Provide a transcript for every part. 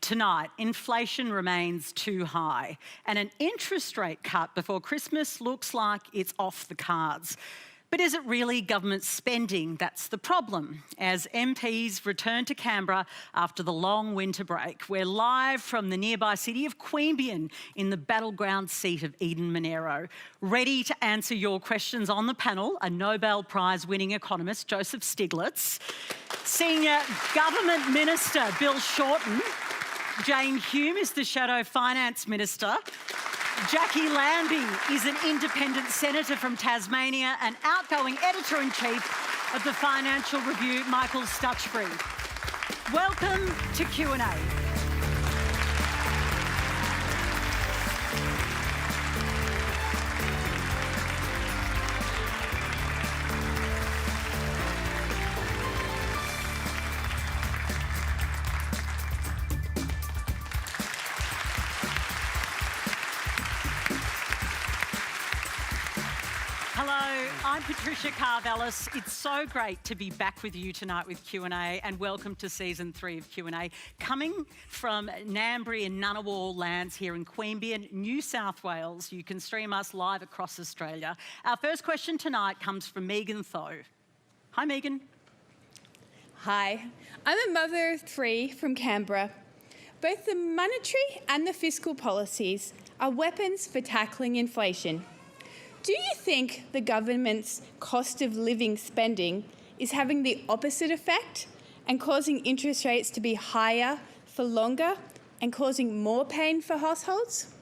Tonight, inflation remains too high, and an interest rate cut before Christmas looks like it's off the cards. But is it really government spending that's the problem? As MPs return to Canberra after the long winter break, we're live from the nearby city of Queanbeyan in the battleground seat of Eden-Monaro. Ready to answer your questions on the panel, a Nobel Prize-winning economist, Joseph Stiglitz, Senior Government Minister, Bill Shorten, Jane Hume is the Shadow Finance Minister, Jacqui Lambie is an independent senator from Tasmania and outgoing editor-in-chief of the Financial Review, Michael Stutchbury. Welcome to Q&A. Hello, I'm Patricia Carvelis. It's so great to be back with you tonight with Q&A, and welcome to Season 3 of Q&A. Coming from Nambie and Ngunnawal lands here in Queanbeyan, New South Wales. You can stream us live across Australia. Our first question tonight comes from Megan Tho. Hi, Megan. Hi, I'm a mother of 3 from Canberra. Both the monetary and the fiscal policies are weapons for tackling inflation. Do you think the government's cost of living spending is having the opposite effect and causing interest rates to be higher for longer and causing more pain for households?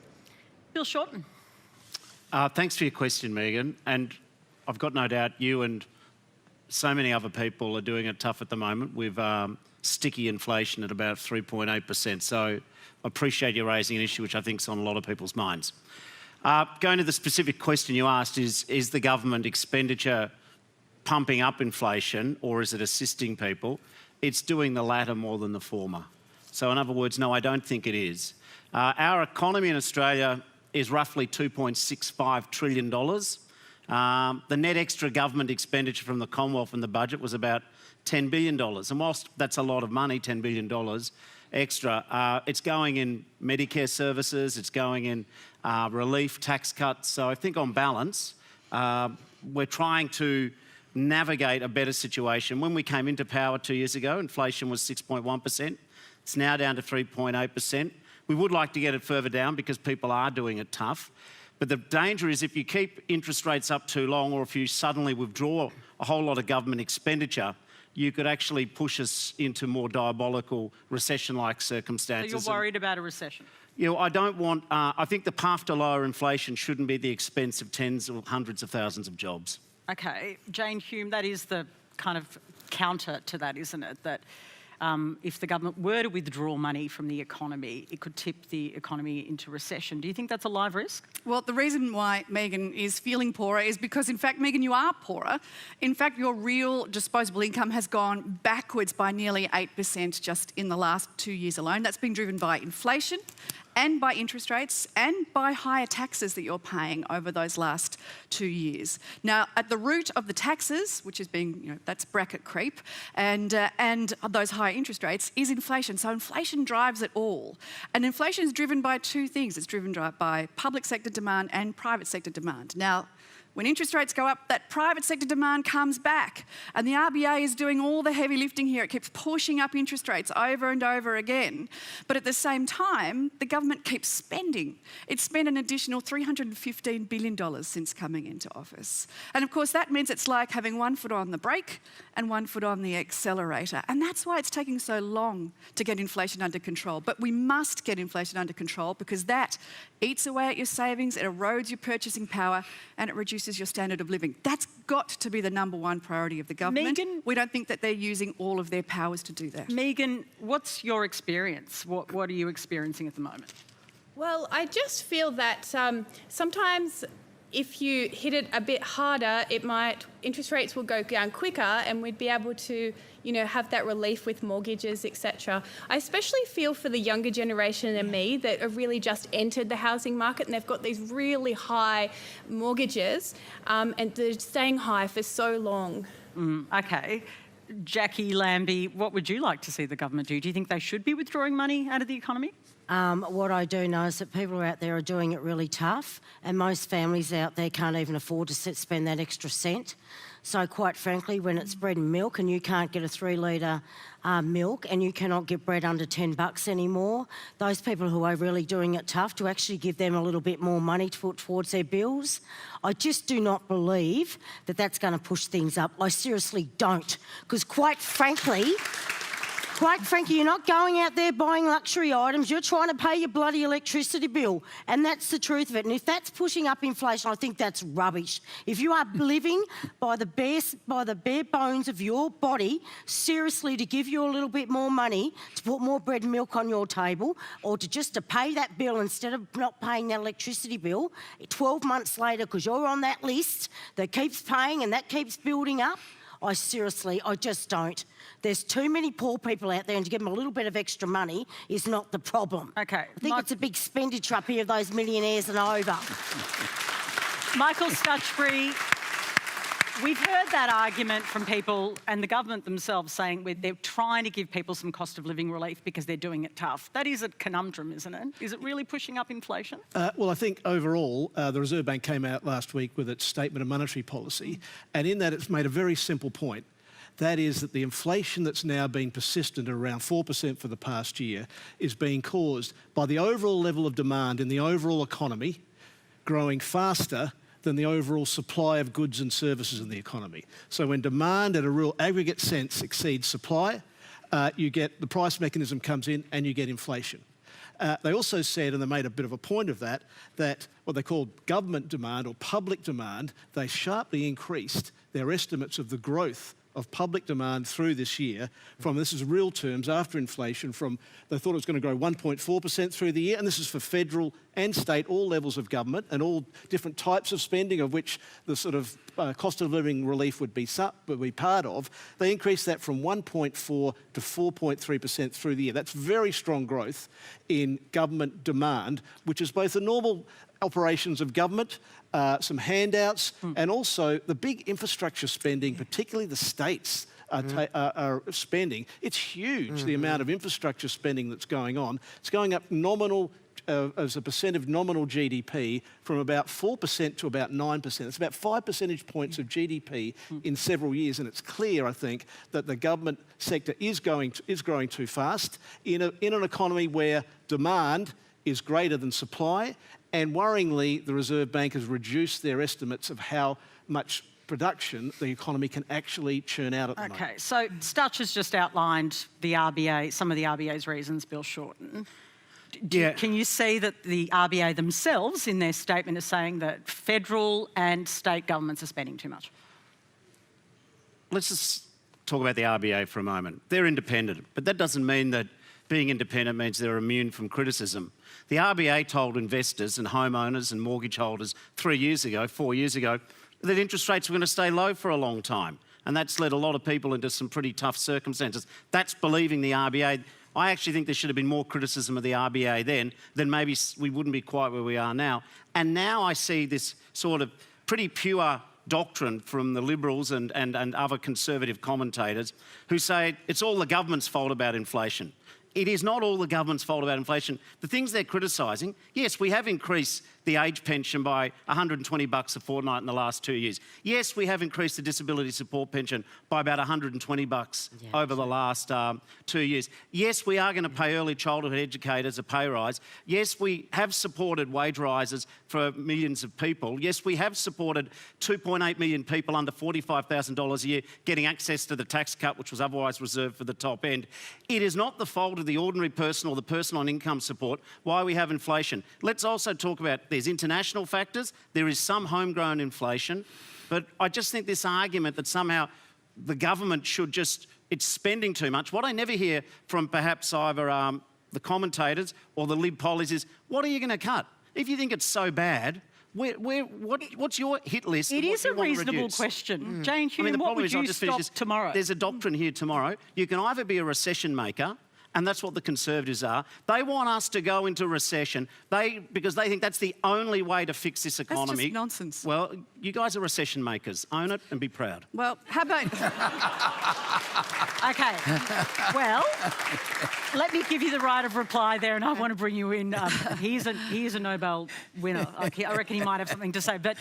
Bill Shorten. Thanks for your question, Megan. And I've got no doubt you and so many other people are doing it tough at the moment with sticky inflation at about 3.8%. So I appreciate you raising an issue which I think is on a lot of people's minds. Going to the specific question you asked, is the government expenditure pumping up inflation or is it assisting people? It's doing the latter more than the former. So in other words, no, I don't think it is. Our economy in Australia is roughly $2.65 trillion. The net extra government expenditure from the Commonwealth in the budget was about $10 billion. And whilst that's a lot of money, $10 billion extra, it's going in Medicare services, it's going in relief, tax cuts. So I think on balance, we're trying to navigate a better situation. When we came into power 2 years ago, inflation was 6.1%. It's now down to 3.8%. We would like to get it further down because people are doing it tough. But the danger is if you keep interest rates up too long or if you suddenly withdraw a whole lot of government expenditure, you could actually push us into more diabolical recession-like circumstances. So you're worried about a recession? You know, I don't want, I think the path to lower inflation shouldn't be at the expense of tens or hundreds of thousands of jobs. Okay, Jane Hume, that is the kind of counter to that, isn't it? That if the government were to withdraw money from the economy, it could tip the economy into recession. Do you think that's a live risk? Well, the reason why Megan is feeling poorer is because, in fact, Megan, you are poorer. In fact, your real disposable income has gone backwards by nearly 8% just in the last 2 years alone. That's been driven by inflation and by interest rates and by higher taxes that you're paying over those last 2 years. Now, at the root of the taxes, which is being, that's bracket creep, and those higher interest rates is inflation. So inflation drives it all. And inflation is driven by 2 things. It's driven by public sector demand and private sector demand. Now, when interest rates go up, that private sector demand comes back. And the RBA is doing all the heavy lifting here. It keeps pushing up interest rates over and over again. But at the same time, the government keeps spending. It's spent an additional $315 billion since coming into office. And of course, that means it's like having one foot on the brake and one foot on the accelerator. And that's why it's taking so long to get inflation under control. But we must get inflation under control because that eats away at your savings, it erodes your purchasing power, and it reduces your standard of living. That's got to be the #1 priority of the government. Megan, we don't think that they're using all of their powers to do that. Megan, what's your experience? What are you experiencing at the moment? Well, I just feel that sometimes if you hit it a bit harder, interest rates will go down quicker and we'd be able to, have that relief with mortgages, etc. I especially feel for the younger generation and me that have really just entered the housing market and they've got these really high mortgages and they're staying high for so long. Okay. Jacqui, Lambie, what would you like to see the government do? Do you think they should be withdrawing money out of the economy? What I do know is that people out there are doing it really tough, and most families out there can't even afford to spend that extra cent. So quite frankly, when it's bread and milk and you can't get a 3 litre milk and you cannot get bread under $10 anymore, those people who are really doing it tough, to actually give them a little bit more money to put towards their bills, I just do not believe that that's going to push things up. I seriously don't, because quite frankly, you're not going out there buying luxury items, you're trying to pay your bloody electricity bill. And that's the truth of it. And if that's pushing up inflation, I think that's rubbish. If you are living by the bare bones of your body, seriously, to give you a little bit more money to put more bread and milk on your table, or to pay that bill instead of not paying that electricity bill 12 months later because you're on that list that keeps paying and that keeps building up, I just don't. There's too many poor people out there, and to give them a little bit of extra money is not the problem. Okay. I think it's a big expenditure up here of those millionaires and over. Michael Stutchbury, we've heard that argument from people and the government themselves saying they're trying to give people some cost of living relief because they're doing it tough. That is a conundrum, isn't it? Is it really pushing up inflation? Well, I think overall, the Reserve Bank came out last week with its statement of monetary policy, and in that it's made a very simple point. That is that the inflation that's now been persistent at around 4% for the past year is being caused by the overall level of demand in the overall economy growing faster than the overall supply of goods and services in the economy. So when demand at a real aggregate sense exceeds supply, you get the price mechanism comes in and you get inflation. They also said, and they made a bit of a point of that what they called government demand or public demand, they sharply increased their estimates of the growth of public demand through this year from, this is real terms, after inflation, from they thought it was going to grow 1.4% through the year, and this is for federal and state, all levels of government and all different types of spending, of which the sort of cost of living relief would be part of. They increased that from 1.4 to 4.3% through the year. That's very strong growth in government demand, which is both the normal operations of government, some handouts, and also the big infrastructure spending, particularly the states are spending. It's huge, the amount of infrastructure spending that's going on. It's going up nominal, as a percent of nominal GDP, from about 4% to about 9%. It's about 5 percentage points of GDP in several years, and it's clear, I think, that the government sector is growing too fast in an economy where demand is greater than supply. And worryingly, the Reserve Bank has reduced their estimates of how much production the economy can actually churn out at the moment. Okay, so Stutch has just outlined the RBA, some of the RBA's reasons, Bill Shorten. Can you see that the RBA themselves, in their statement, are saying that federal and state governments are spending too much? Let's just talk about the RBA for a moment. They're independent, but that doesn't mean that being independent means they're immune from criticism. The RBA told investors and homeowners and mortgage holders 4 years ago, that interest rates were going to stay low for a long time. And that's led a lot of people into some pretty tough circumstances. That's believing the RBA. I actually think there should have been more criticism of the RBA then maybe we wouldn't be quite where we are now. And now I see this sort of pretty pure doctrine from the Liberals and other conservative commentators who say it's all the government's fault about inflation. It is not all the government's fault about inflation. The things they're criticising, yes, we have increased the age pension by $120 a fortnight in the last 2 years. Yes, we have increased the disability support pension by about $120 over the last 2 years. Yes, we are going to pay early childhood educators a pay rise. Yes, we have supported wage rises for millions of people. Yes, we have supported 2.8 million people under $45,000 a year getting access to the tax cut, which was otherwise reserved for the top end. It is not the fault of the ordinary person or the person on income support why we have inflation. Let's also talk about there's international factors, there is some homegrown inflation, but I just think this argument that somehow the government should it's spending too much. What I never hear from perhaps either the commentators or the Lib pollies is, what are you going to cut? If you think it's so bad, what's your hit list? It is a reasonable question. Jane Hume, what would you stop tomorrow? There's a doctrine here tomorrow. You can either be a recession maker and that's what the Conservatives are. They want us to go into recession because they think that's the only way to fix this economy. That's just nonsense. Well, you guys are recession makers. Own it and be proud. Well, how about... Okay. Well, let me give you the right of reply there, and I want to bring you in. He is a Nobel winner. I reckon he might have something to say. But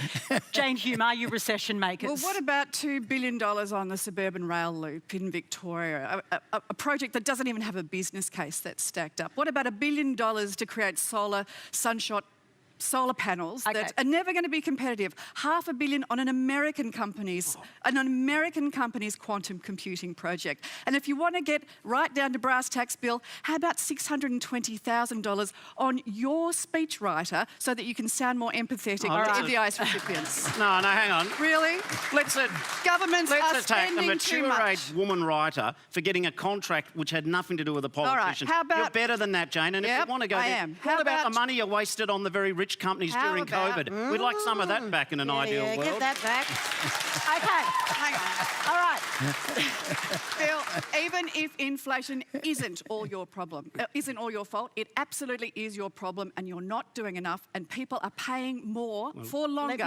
Jane Hume, are you recession makers? Well, what about $2 billion on the suburban rail loop in Victoria? A project that doesn't even have a business case that's stacked up. What about $1 billion to create solar panels that are never going to be competitive? $500 million on an American company's quantum computing project. And if you want to get right down to brass tacks, Bill, how about $620,000 on your speechwriter so that you can sound more empathetic to NDIS recipients? No, hang on. Really? Governments are attack a spending too much. mature-age woman writer for getting a contract which had nothing to do with the politicians. How about... You're better than that, Jane. And if you want to go I there, am. what about the money you wasted on the very rich companies during about... COVID? We'd like some of that back in an ideal world. Get that back. Okay. Hang on. All right. Bill, even if inflation isn't all your problem, isn't all your fault, it absolutely is your problem, and you're not doing enough, and people are paying more for longer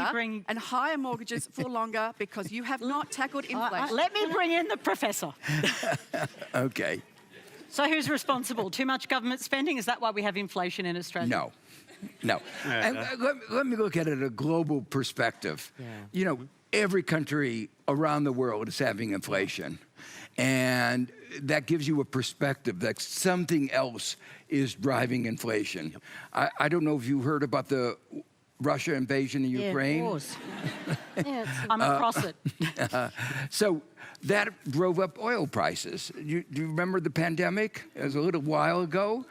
and higher mortgages for longer because you have not tackled inflation. Let me bring in the professor. Okay. So who's responsible? Too much government spending? Is that why we have inflation in Australia? No. And let me look at it at a global perspective. You know, every country around the world is having inflation. And that gives you a perspective that something else is driving inflation. I don't know if you heard about the Russia invasion of Ukraine. Yeah, of course. I'm across it. So that drove up oil prices. Do you remember the pandemic? It was a little while ago.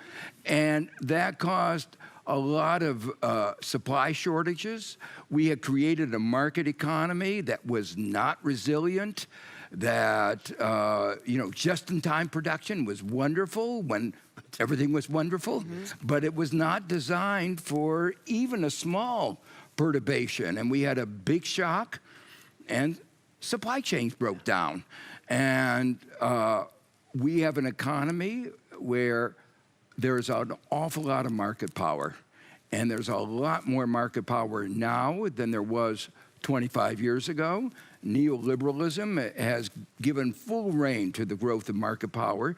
And that caused a lot of supply shortages. We had created a market economy that was not resilient, that, just-in-time production was wonderful when everything was wonderful, but it was not designed for even a small perturbation. And we had a big shock, and supply chains broke down. And we have an economy where there's an awful lot of market power. And there's a lot more market power now than there was 25 years ago. Neoliberalism has given full rein to the growth of market power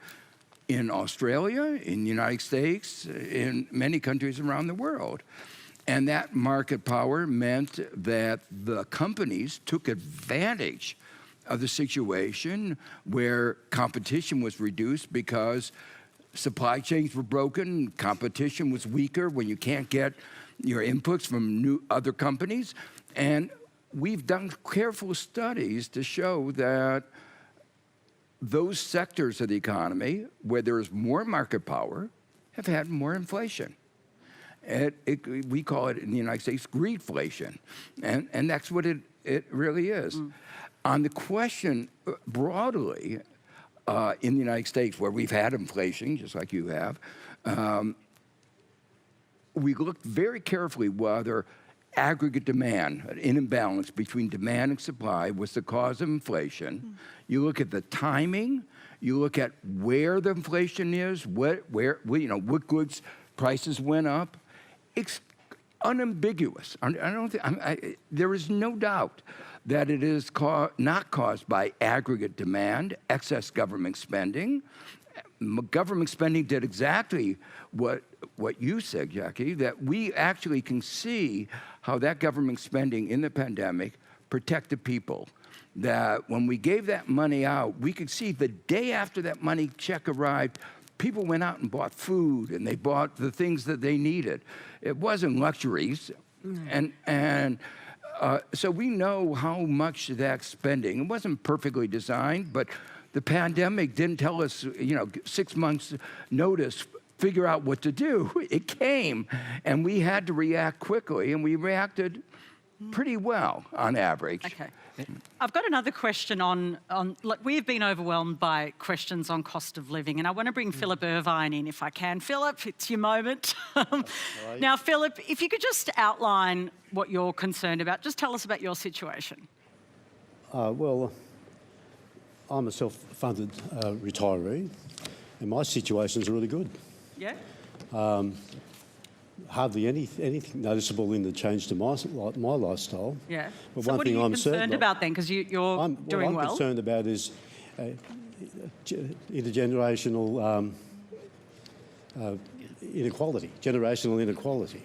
in Australia, in the United States, in many countries around the world. And that market power meant that the companies took advantage of the situation where competition was reduced because supply chains were broken, competition was weaker when you can't get your inputs from other companies. And we've done careful studies to show that those sectors of the economy where there is more market power have had more inflation. We call it in the United States greedflation. And that's what it really is. On the question broadly, in the United States, where we've had inflation, just like you have, we looked very carefully whether aggregate demand, an imbalance between demand and supply, was the cause of inflation. You look at the timing, you look at where the inflation is, what goods prices went up. It's unambiguous. There is no doubt that it is not caused by aggregate demand, excess government spending. Government spending did exactly what you said, Jacqui, that we actually can see how that government spending in the pandemic protected people. That when we gave that money out, we could see the day after that money check arrived, people went out and bought food and they bought the things that they needed. It wasn't luxuries. So we know how much that spending, it wasn't perfectly designed, but the pandemic didn't tell us, 6 months notice, figure out what to do. It came, and we had to react quickly, and we reacted pretty well on average. Okay. I've got another question on we've been overwhelmed by questions on cost of living, and I want to bring Philip Irvine in if I can. Philip, it's your moment. Now, Philip, if you could just outline what you're concerned about, just tell us about your situation. Well, I'm a self-funded retiree, And my situation's really good. Yeah? Hardly anything noticeable in the change to my lifestyle. Yeah. But So one what are thing you I'm certain concerned about then? Because you're doing what I'm well. concerned about is intergenerational inequality, generational inequality.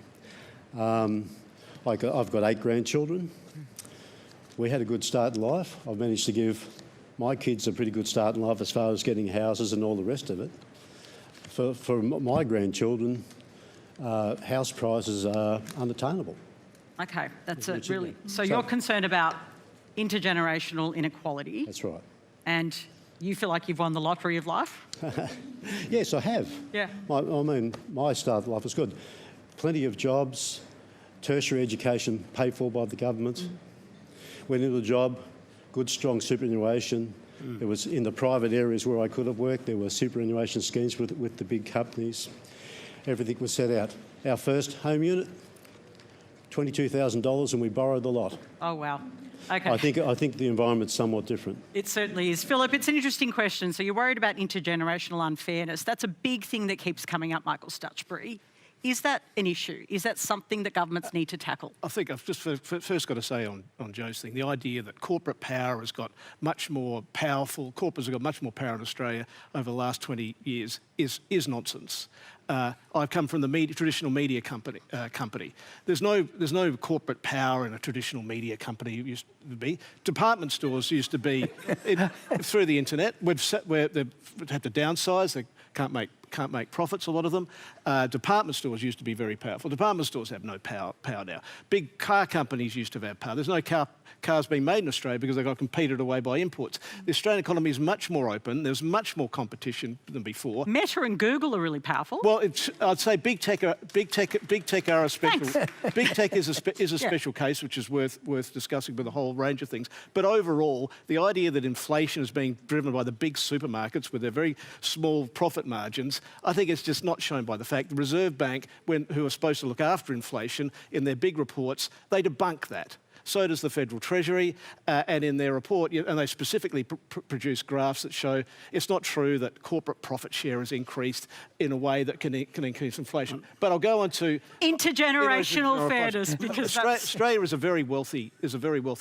I've got 8 grandchildren. We had a good start in life. I've managed to give my kids a pretty good start in life as far as getting houses and all the rest of it. For my grandchildren, house prices are unattainable. Okay, that's a really... So you're concerned about intergenerational inequality. That's right. And you feel like you've won the lottery of life? Yes, I have. Yeah. My start in life was good. Plenty of jobs, tertiary education paid for by the government. Went into a job, good, strong superannuation. It was in the private areas where I could have worked. There were superannuation schemes with the big companies. Everything was set out. Our first home unit, $22,000, and we borrowed the lot. Oh, wow. Okay. I think the environment's somewhat different. It certainly is. Philip, it's an interesting question. So you're worried about intergenerational unfairness. That's a big thing that keeps coming up, Michael Stutchbury. Is that an issue? Is that something that governments need to tackle? I think I've just first got to say on Joe's thing, the idea that corporate power has got much more powerful, corporates have got much more power in Australia over the last 20 years is nonsense. I've come from the traditional media company. There's no corporate power in a traditional media company. It used to be. Department stores used to be through the internet. Where they've had to downsize. They can't make profits, a lot of them. Department stores used to be very powerful. Department stores have no power now. Big car companies used to have power. There's no cars being made in Australia because they got competed away by imports. The Australian economy is much more open. There's much more competition than before. Meta and Google are really powerful. Well, I'd say big tech are a special. Thanks. Big tech is a special case, which is worth discussing with a whole range of things. But overall, the idea that inflation is being driven by the big supermarkets with their very small profit margins, I think it's just not shown by the fact the Reserve Bank, who are supposed to look after inflation, in their big reports, they debunk that. So does the Federal Treasury, and in their report, and they specifically produce graphs that show it's not true that corporate profit share has increased in a way that can increase inflation. But I'll go on to intergenerational fairness, because Australia is a very wealthy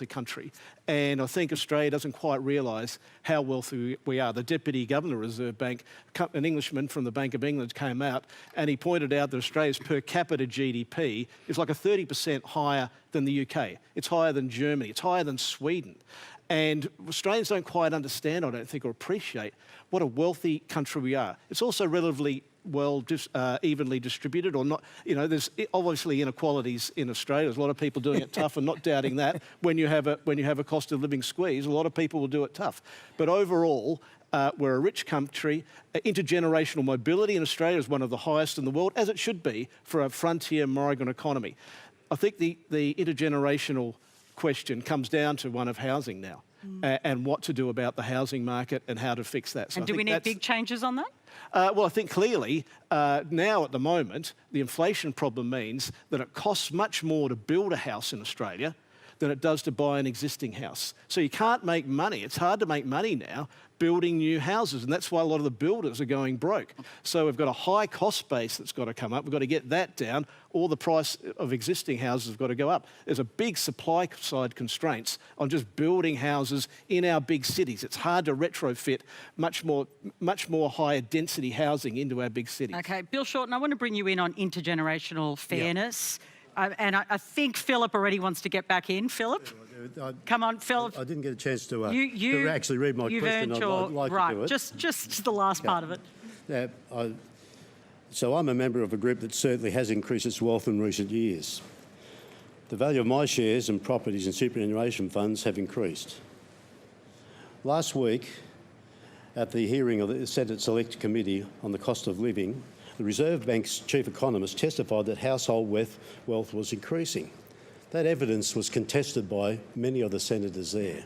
country, and I think Australia doesn't quite realise how wealthy we are. The Deputy Governor of the Reserve Bank, an Englishman from the Bank of England, came out and he pointed out that Australia's per capita GDP is like 30% higher than the UK. It's higher than Germany. It's higher than Sweden. And Australians don't quite understand, I don't think, or appreciate what a wealthy country we are. It's also relatively evenly distributed, or not. You know, there's obviously inequalities in Australia. There's a lot of people doing it tough, and not doubting that. When you have a cost of living squeeze, a lot of people will do it tough. But overall, we're a rich country. Intergenerational mobility in Australia is one of the highest in the world, as it should be for a frontier migrant economy. I think the intergenerational question comes down to one of housing now, and what to do about the housing market and how to fix that. So and do we need big changes on that? Well, I think clearly now at the moment, the inflation problem means that it costs much more to build a house in Australia than it does to buy an existing house. So you can't make money. It's hard to make money now building new houses, and that's why a lot of the builders are going broke. So we've got a high cost base that's got to come up. We've got to get that down, or the price of existing houses have got to go up. There's a big supply side constraints on just building houses in our big cities. It's hard to retrofit much more higher density housing into our big cities. Okay, Bill Shorten, I want to bring you in on intergenerational fairness. And I think Philip already wants to get back in. Philip? Come on, Philip. I didn't get a chance to actually read my question. I'd like to do it. Just the last part of it. Yeah, so I'm a member of a group that certainly has increased its wealth in recent years. The value of my shares and properties and superannuation funds have increased. Last week, at the hearing of the Senate Select Committee on the cost of living, the Reserve Bank's chief economist testified that household wealth was increasing. That evidence was contested by many of the senators there,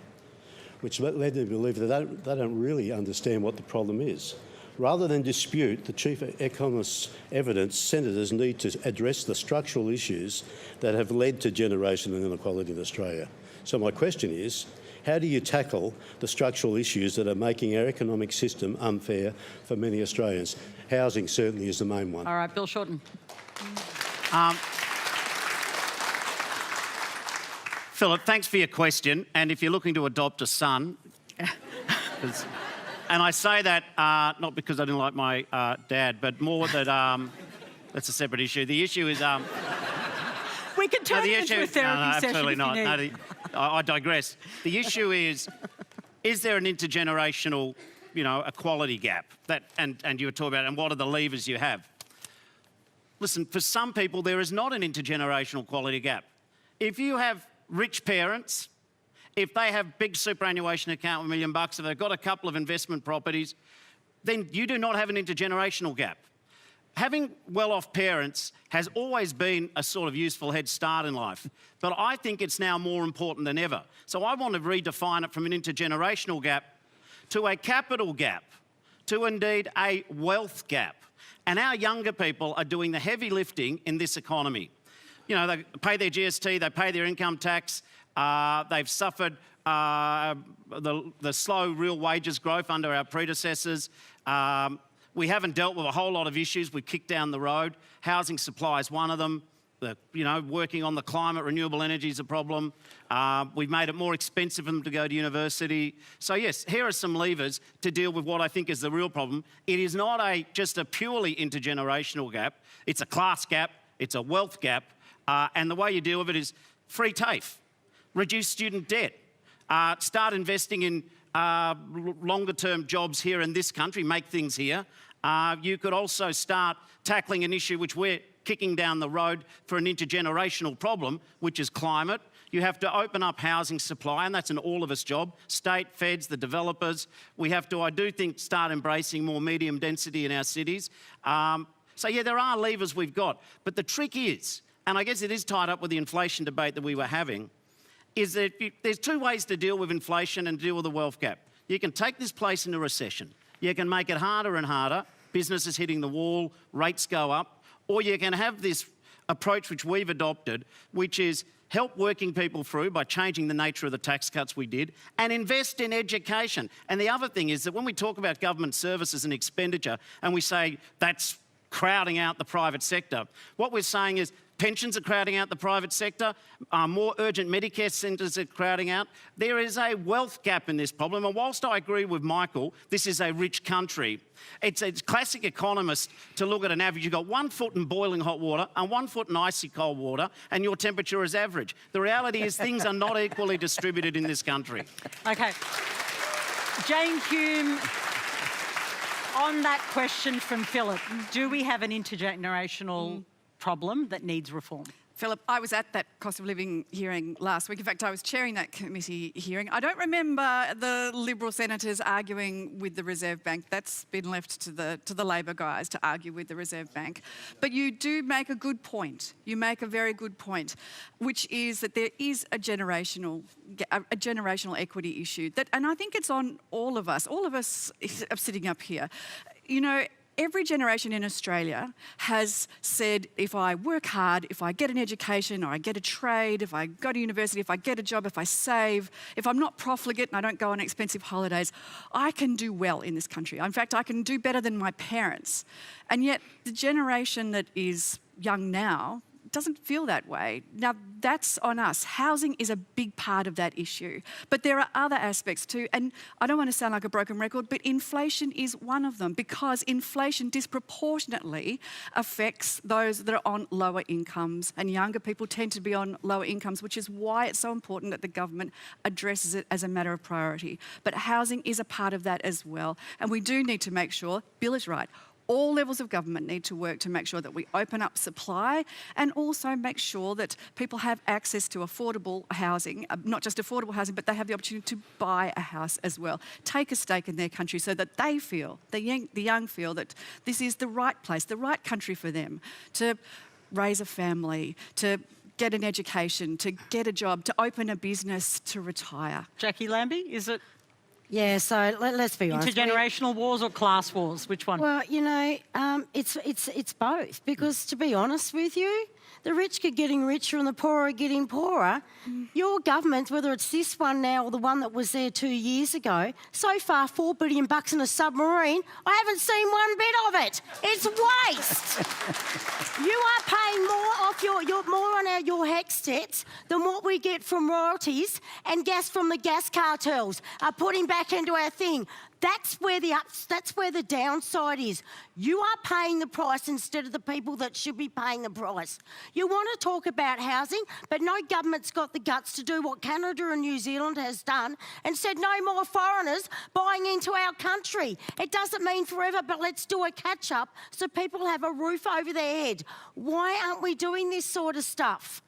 which led me to believe that they don't really understand what the problem is. Rather than dispute the chief economist's evidence, senators need to address the structural issues that have led to generational inequality in Australia. So my question is, How do you tackle the structural issues that are making our economic system unfair for many Australians? Housing certainly is the main one. All right, Bill Shorten. Philip, thanks for your question. And if you're looking to adopt a son, and I say that not because I didn't like my dad, but more that that's a separate issue. The issue is... We can turn it into a therapy session absolutely if not. you need. No, I digress. The issue is there an intergenerational, equality gap? And you were talking about, and what are the levers you have? Listen, for some people, there is not an intergenerational quality gap. If you have rich parents, if they have big superannuation account with $1 million, if they've got a couple of investment properties, then you do not have an intergenerational gap. Having well-off parents has always been a sort of useful head start in life, but I think it's now more important than ever. So I want to redefine it from an intergenerational gap to a capital gap, to indeed a wealth gap. And our younger people are doing the heavy lifting in this economy. They pay their GST, they pay their income tax, they've suffered the slow real wages growth under our predecessors. We haven't dealt with a whole lot of issues we've kicked down the road. Housing supply is one of them. Working on the climate, renewable energy is a problem. We've made it more expensive for them to go to university. So yes, here are some levers to deal with what I think is the real problem. It is not just a purely intergenerational gap. It's a class gap. It's a wealth gap. And the way you deal with it is free TAFE, reduce student debt, start investing in longer-term jobs here in this country, make things here. You could also start tackling an issue which we're kicking down the road for an intergenerational problem, which is climate. You have to open up housing supply, and that's an all of us job. State, feds, the developers. We have to, I do think, start embracing more medium density in our cities. So yeah, there are levers we've got. But the trick is, and I guess it is tied up with the inflation debate that we were having, is that there's two ways to deal with inflation and deal with the wealth gap. You can take this place in a recession. You can make it harder and harder, businesses hitting the wall, rates go up, or you can have this approach which we've adopted, which is help working people through by changing the nature of the tax cuts we did and invest in education. And the other thing is that when we talk about government services and expenditure and we say that's crowding out the private sector, what we're saying is pensions are crowding out the private sector, more urgent Medicare centres are crowding out. There is a wealth gap in this problem, and whilst I agree with Michael, this is a rich country, it's classic economist to look at an average. You've got 1 foot in boiling hot water and 1 foot in icy cold water, and your temperature is average. The reality is things are not equally distributed in this country. Okay. Jane Hume, on that question from Philip, do we have an intergenerational problem that needs reform? Philip, I was at that cost of living hearing last week. In fact, I was chairing that committee hearing. I don't remember the Liberal senators arguing with the Reserve Bank. That's been left to the Labor guys to argue with the Reserve Bank. But you do make a good point. You make a very good point, which is that there is a generational equity issue. And I think it's on all of us. All of us are sitting up here. Every generation in Australia has said, if I work hard, if I get an education or I get a trade, if I go to university, if I get a job, if I save, if I'm not profligate and I don't go on expensive holidays, I can do well in this country. In fact, I can do better than my parents. And yet the generation that is young now doesn't feel that way. Now, that's on us. Housing is a big part of that issue. But there are other aspects too, and I don't want to sound like a broken record, but inflation is one of them, because inflation disproportionately affects those that are on lower incomes, and younger people tend to be on lower incomes, which is why it's so important that the government addresses it as a matter of priority. But housing is a part of that as well, and we do need to make sure, Bill is right, all levels of government need to work to make sure that we open up supply and also make sure that people have access to affordable housing, not just affordable housing, but they have the opportunity to buy a house as well. Take a stake in their country so that they feel, the young feel that this is the right place, the right country for them to raise a family, to get an education, to get a job, to open a business, to retire. Jacqui, Lambie, is it Yeah, so let's be honest. intergenerational wars or class wars? Which one? Well, it's both, because to be honest with you, The rich are getting richer and the poor are getting poorer. Your government, whether it's this one now or the one that was there 2 years ago, so far $4 billion in a submarine, I haven't seen one bit of it. It's waste. You are paying more off your HECS debts than what we get from royalties and gas from the gas cartels are putting back into our thing. That's where the downside is. You are paying the price instead of the people that should be paying the price. You want to talk about housing, but no government's got the guts to do what Canada and New Zealand has done and said no more foreigners buying into our country. It doesn't mean forever, but let's do a catch-up so people have a roof over their head. Why aren't we doing this sort of stuff?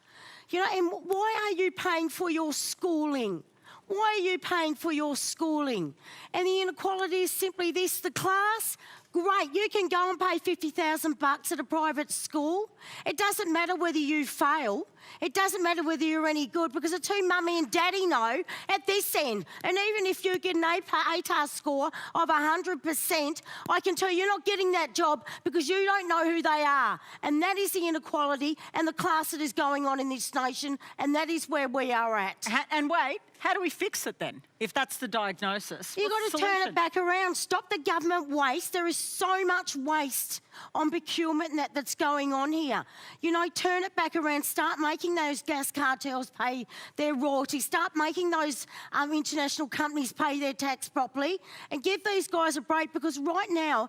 You know, and why are you paying for your schooling? Why are you paying for your schooling? And the inequality is simply this: the class, great, you can go and pay $50,000 at a private school. It doesn't matter whether you fail. It doesn't matter whether you're any good, because the two mummy and daddy know at this end. And even if you get an ATAR score of 100%, I can tell you you're not getting that job because you don't know who they are. And that is the inequality and the class that is going on in this nation, and that is where we are at. And wait, how do we fix it then, if that's the diagnosis? You've got to turn it back around. Stop the government waste. There is so much waste on procurement and that's going on here. You know, turn it back around. Start making those gas cartels pay their royalties. Start making those international companies pay their tax properly, and give these guys a break, because right now,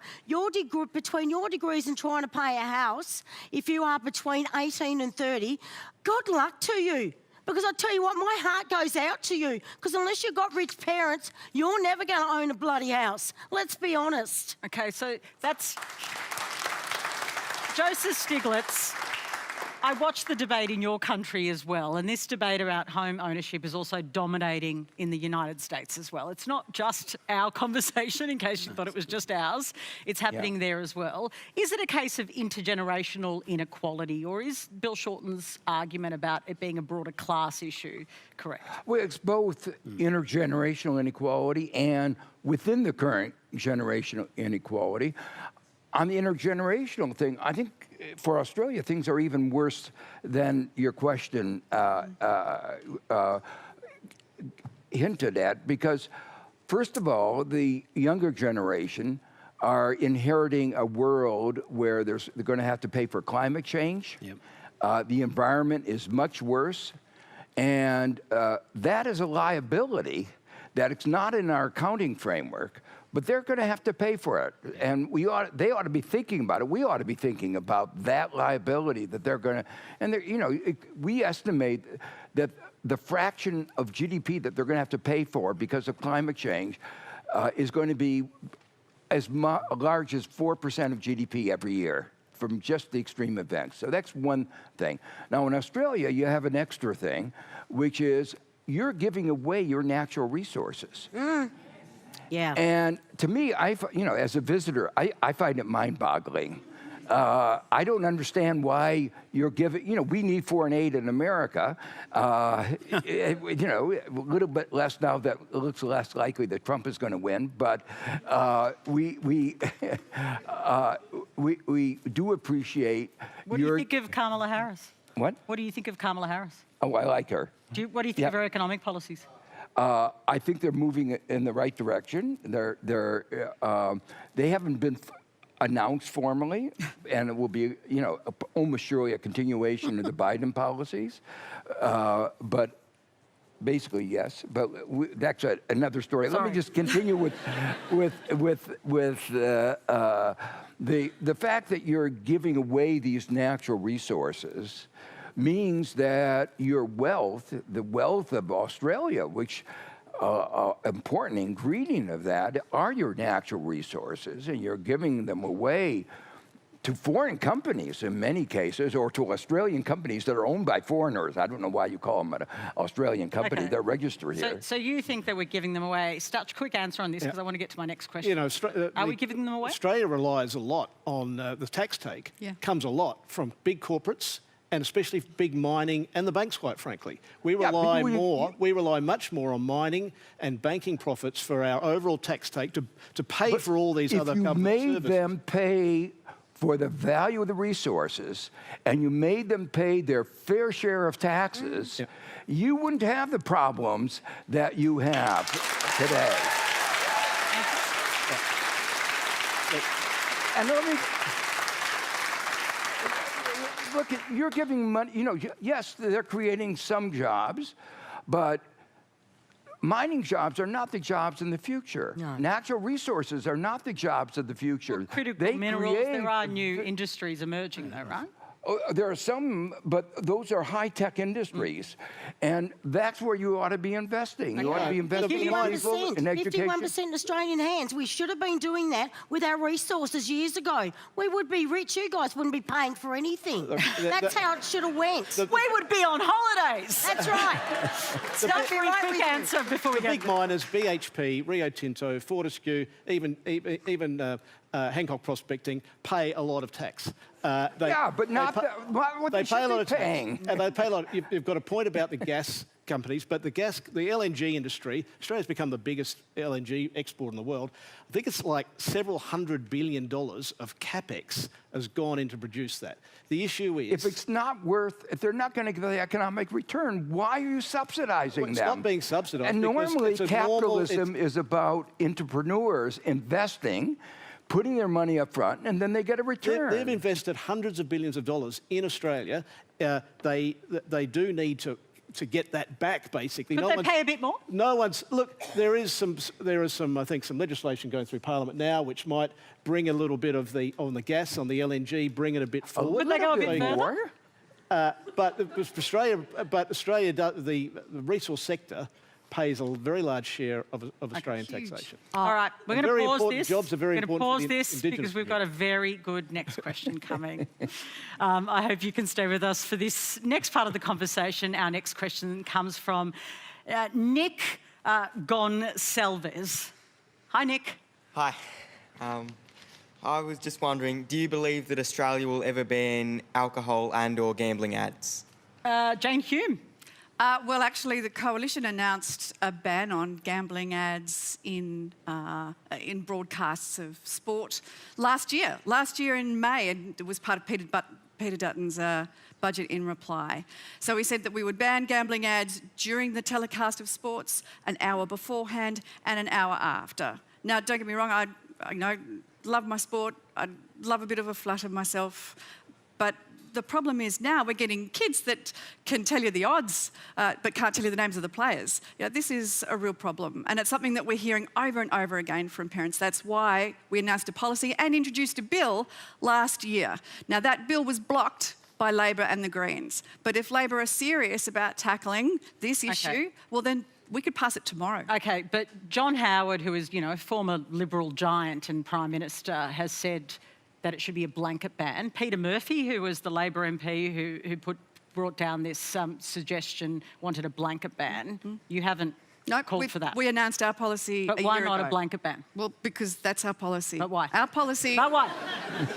between your degrees and trying to pay a house, if you are between 18 and 30, good luck to you. Because I tell you what, my heart goes out to you, because unless you've got rich parents, you're never going to own a bloody house. Let's be honest. Okay, so that's Joseph Stiglitz. I watched the debate in your country as well, and this debate about home ownership is also dominating in the United States as well. It's not just our conversation, in case you thought it was just ours. It's happening there as well. Is it a case of intergenerational inequality, or is Bill Shorten's argument about it being a broader class issue correct? Well, it's both intergenerational inequality and within the current generational inequality. On the intergenerational thing, I think for Australia, things are even worse than your question hinted at, because first of all, the younger generation are inheriting a world where they're going to have to pay for climate change. Yep. The environment is much worse, and that is a liability that it's not in our accounting framework, but they're going to have to pay for it. And they ought to be thinking about it. We ought to be thinking about that liability that they're going to, and we estimate that the fraction of GDP that they're going to have to pay for because of climate change is going to be as large as 4% of GDP every year from just the extreme events. So that's one thing. Now in Australia, you have an extra thing, which is you're giving away your natural resources. Yeah. And to me, as a visitor, I find it mind-boggling. I don't understand why you're giving, we need foreign aid in America. A little bit less now that it looks less likely that Trump is going to win, but we do appreciate What do you think of Kamala Harris? What? What do you think of Kamala Harris? Oh, I like her. What do you think of her economic policies? I think they're moving in the right direction. They haven't been announced formally, and it will be, almost surely a continuation of the Biden policies. But basically, yes. But that's another story. Sorry. Let me just continue with the fact that you're giving away these natural resources means that your wealth, the wealth of Australia, which important ingredient of that are your natural resources, and you're giving them away to foreign companies in many cases, or to Australian companies that are owned by foreigners. I don't know why you call them an Australian company. Okay. They're registered here. So you think that we're giving them away? Stutch, quick answer on this, because I want to get to my next question. Are we giving them away? Australia relies a lot on the tax take. Yeah. Comes a lot from big corporates, and especially big mining and the banks, quite frankly. We rely much more on mining and banking profits for our overall tax take to pay for all these other government services. If you made them pay for the value of the resources and you made them pay their fair share of taxes, you wouldn't have the problems that you have today. And let me, look, you're giving money, you know, yes, they're creating some jobs, but mining jobs are not the jobs in the future. No. Natural resources are not the jobs of the future. Well, critical minerals, there are new industries emerging though, right? Oh, there are some, but those are high-tech industries, and that's where you ought to be investing. You ought to be investing in people, in education. 51% Australian hands. We should have been doing that with our resources years ago. We would be rich. You guys wouldn't be paying for anything. That's how it should have went. We would be on holidays. That's right. Stop very quick answer before we The big miners, BHP, Rio Tinto, Fortescue, even Hancock Prospecting, pay a lot of tax. But not what they pay a lot of paying. tax, and they pay a lot. You've got a point about the gas companies, but the LNG industry, Australia's become the biggest LNG exporter in the world. I think it's like several $100 billion of capex has gone in to produce that. The issue is, if it's not worth, if they're not going to give the economic return, why are you subsidizing them? It's not being subsidised. And normally capitalism is about entrepreneurs investing, putting their money up front, and then they get a return. They've invested hundreds of billions of dollars in Australia. They do need to get that back, basically. Could they pay a bit more? No one's... Look, there is some, I think, some legislation going through Parliament now which might bring a little bit of on the gas, on the LNG, bring it a bit forward. Would they go a bit further? But Australia, the resource sector pays a very large share of Australian taxation. All right, we're going to pause this. Jobs are very important. We're going to pause this because we've got a very good next question coming. I hope you can stay with us for this next part of the conversation. Our next question comes from Nick Gonsalves. Hi, Nick. Hi. I was just wondering, do you believe that Australia will ever ban alcohol and/or gambling ads? Jane Hume. Well, actually, the Coalition announced a ban on gambling ads in broadcasts of sport last year. Last year in May, and it was part of Peter Dutton's budget in reply. So we said that we would ban gambling ads during the telecast of sports, an hour beforehand and an hour after. Now, don't get me wrong, I love my sport. I love a bit of a flutter myself, but the problem is now we're getting kids that can tell you the odds, but can't tell you the names of the players. This is a real problem, and it's something that we're hearing over and over again from parents. That's why we announced a policy and introduced a bill last year. Now, that bill was blocked by Labor and the Greens, but if Labor are serious about tackling this issue, well then we could pass it tomorrow. Okay, but John Howard, who is, a former Liberal giant and Prime Minister, has said that it should be a blanket ban. Peter Murphy, who was the Labor MP who brought down this suggestion, wanted a blanket ban. You haven't called for that. We announced our policy But a why year not ago. a blanket ban? Well, because that's our policy. But why? Our policy... But why?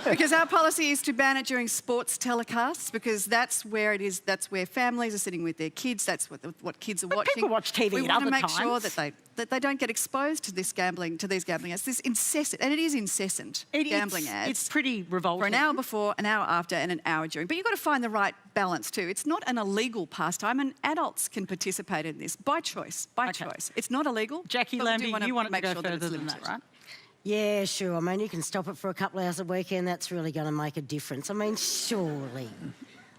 Because our policy is to ban it during sports telecasts, because that's where it is, that's where families are sitting with their kids, that's what kids are watching. People watch TV at other times. We want to make sure that they don't get exposed to these gambling ads. This incessant, and it is incessant, gambling ads. It's pretty revolting. For an hour before, an hour after, and an hour during. But you've got to find the right balance too. It's not an illegal pastime, and adults can participate in this by choice. Choice. It's not illegal. Jacqui, Lambie, you want to go further than that, right? Yeah, sure. I mean, you can stop it for a couple of hours a weekend. That's really going to make a difference. I mean, surely.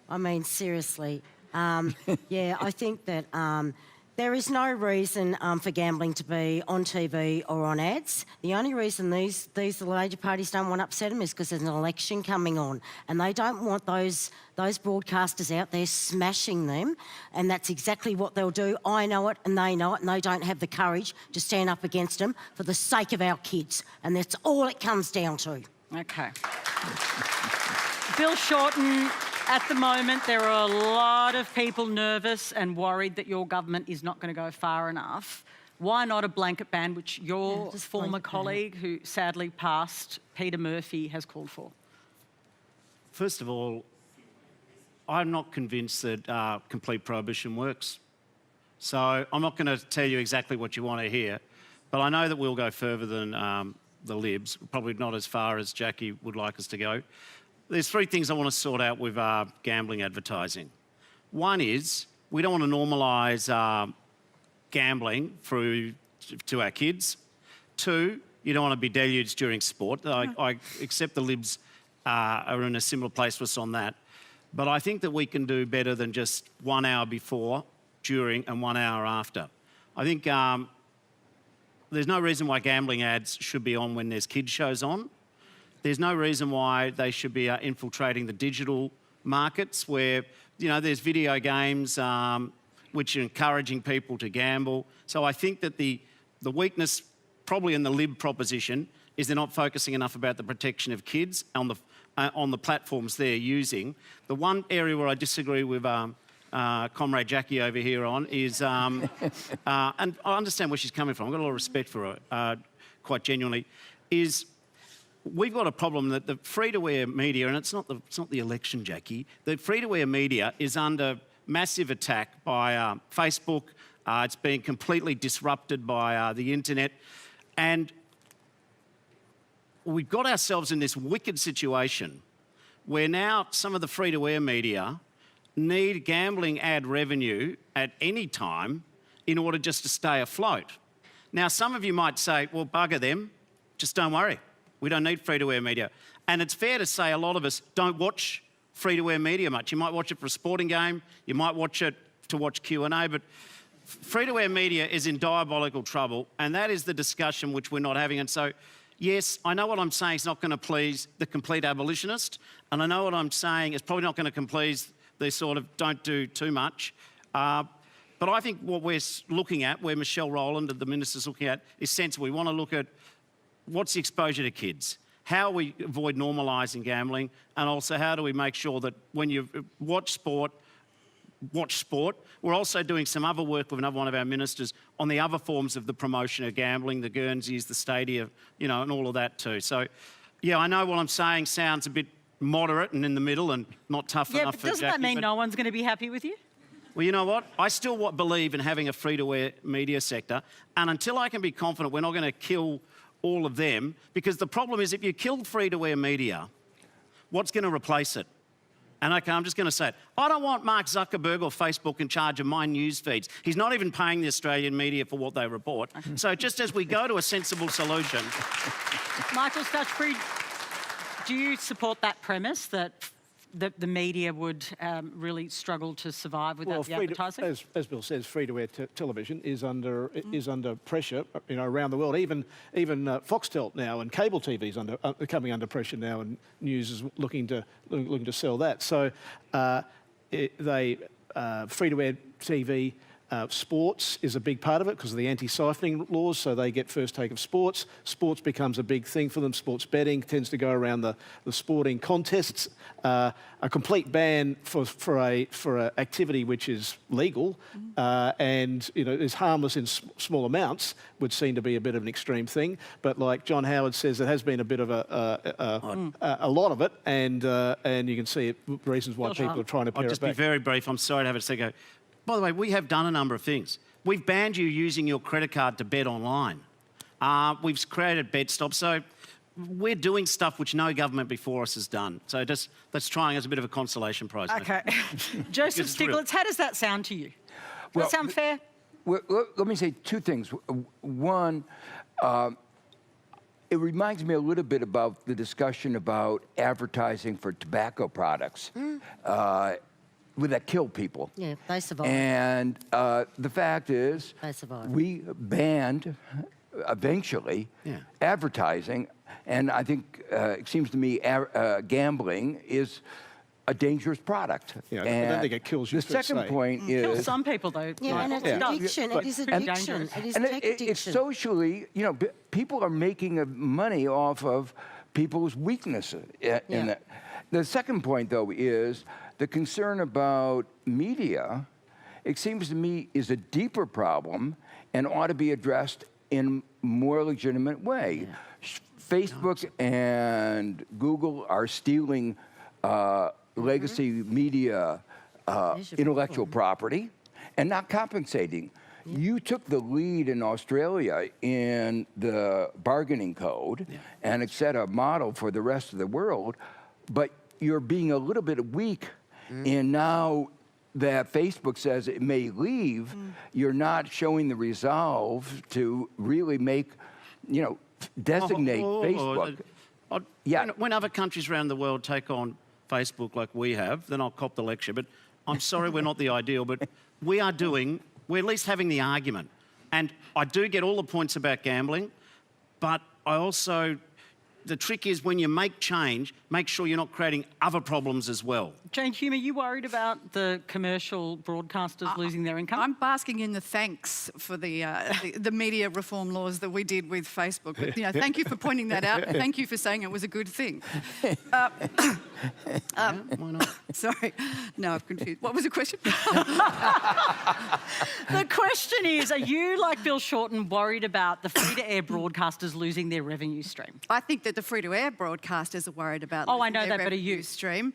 I mean, seriously. Yeah, I think that there is no reason for gambling to be on TV or on ads. The only reason these major parties don't want to upset them is because there's an election coming on, and they don't want those broadcasters out there smashing them, and that's exactly what they'll do. I know it, and they don't have the courage to stand up against them for the sake of our kids, and that's all it comes down to. Okay. Bill Shorten, at the moment, there are a lot of people nervous and worried that your government is not going to go far enough. Why not a blanket ban, which your former colleague, who sadly passed, Peter Murphy, has called for? First of all, I'm not convinced that complete prohibition works. So I'm not going to tell you exactly what you want to hear, but I know that we'll go further than the Libs, probably not as far as Jacqui would like us to go. There's three things I want to sort out with gambling advertising. One is we don't want to normalise gambling to our kids. Two, you don't want to be deluged during sport. I accept the Libs are in a similar place to us on that. But I think that we can do better than just 1 hour before, during and 1 hour after. I think there's no reason why gambling ads should be on when there's kids shows on. There's no reason why they should be infiltrating the digital markets where, you know, there's video games which are encouraging people to gamble. So I think that the weakness probably in the Lib proposition is they're not focusing enough about the protection of kids on the platforms they're using. The one area where I disagree with Comrade Jacqui over here on is, and I understand where she's coming from, I've got a lot of respect for her, quite genuinely, is we've got a problem that the free-to-air media, and it's not the election, Jacqui, the free-to-air media is under massive attack by Facebook. It's being completely disrupted by the internet. And we've got ourselves in this wicked situation where now some of the free-to-air media need gambling ad revenue at any time in order just to stay afloat. Now, some of you might say, well, bugger them, just don't worry. We don't need free-to-air media. And it's fair to say a lot of us don't watch free-to-air media much. You might watch it for a sporting game, you might watch it to watch Q&A, but free-to-air media is in diabolical trouble, and that is the discussion which we're not having. And so, yes, I know what I'm saying is not going to please the complete abolitionist, and I know what I'm saying is probably not going to please the sort of don't do too much. But I think what we're looking at, where Michelle Rowland and the minister's looking at, is sensible. We want to look at what's the exposure to kids, how we avoid normalising gambling, and also how do we make sure that when you watch sport. We're also doing some other work with another one of our ministers on the other forms of the promotion of gambling, the Guernseys, the Stadia, you know, and all of that too. So, yeah, I know what I'm saying sounds a bit moderate and in the middle and not tough enough for Jacqui. Yeah, but doesn't that mean no one's going to be happy with you? Well, you know what? I still believe in having a free-to-air media sector, and until I can be confident we're not going to kill all of them, because the problem is if you kill free-to-air media, what's going to replace it? And okay, I'm just going to say it. I don't want Mark Zuckerberg or Facebook in charge of my news feeds. He's not even paying the Australian media for what they report. So just as we go to a sensible solution... Michael Stutchbury, do you support that premise that the media would really struggle to survive without the advertising? As Bill says, free-to-air television is under pressure, you know, around the world. Even Foxtel now and cable TV is coming under pressure now, and news is looking to sell that. So free-to-air TV. Sports is a big part of it because of the anti-siphoning laws, so they get first take of sports. Sports becomes a big thing for them. Sports betting tends to go around the sporting contests. A complete ban for a activity which is legal and, you know, is harmless in small amounts would seem to be a bit of an extreme thing. But like John Howard says, there has been a bit of a lot of it, and you can see reasons why people are trying to pare it back. I'll just be very brief. I'm sorry to have it say go. By the way, we have done a number of things. We've banned you using your credit card to bet online. We've created bet stops. So we're doing stuff which no government before us has done. So just that's trying as a bit of a consolation prize. Okay. Joseph Stiglitz, how does that sound to you? Does that sound fair? Well, let me say two things. One, it reminds me a little bit about the discussion about advertising for tobacco products. That kill people. Yeah, they survive. And the fact is, they survive. We banned, eventually, advertising, and I think it seems to me gambling is a dangerous product. Yeah, I don't think it kills you. The second point is... It kills some people, though. Yeah, and it's addiction. It is addiction. It is tech addiction. It's socially, you know, people are making money off of people's weaknesses. The second point, though, is the concern about media, it seems to me, is a deeper problem and ought to be addressed in a more legitimate way. Facebook and Google are stealing legacy media intellectual property and not compensating. You took the lead in Australia in the bargaining code, and it set a model for the rest of the world, but you're being a little bit weak in now that Facebook says it may leave, you're not showing the resolve to really make, designate Facebook. When other countries around the world take on Facebook like we have, then I'll cop the lecture. But I'm sorry we're not the ideal, but we're at least having the argument. And I do get all the points about gambling, but I also, the trick is when you make change, make sure you're not creating other problems as well. Jane Hume, are you worried about the commercial broadcasters losing their income? I'm basking in the thanks for the media reform laws that we did with Facebook. But, thank you for pointing that out. Thank you for saying it was a good thing. Why not? Sorry. No, I'm confused. What was the question? The question is, are you, like Bill Shorten, worried about the free-to-air broadcasters losing their revenue stream? I think that the free-to-air broadcasters are worried about I know their that, but are revenue you? stream.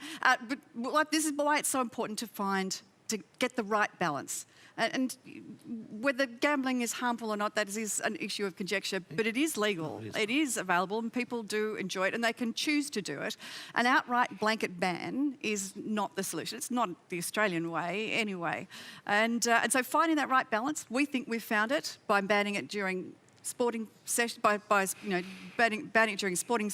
But this is why it's so important to get the right balance. And whether gambling is harmful or not, that is an issue of conjecture, but it is legal. It is available and people do enjoy it and they can choose to do it. An outright blanket ban is not the solution. It's not the Australian way anyway. And so finding that right balance, we think we've found it by banning it during sporting sessions, by banning it during sporting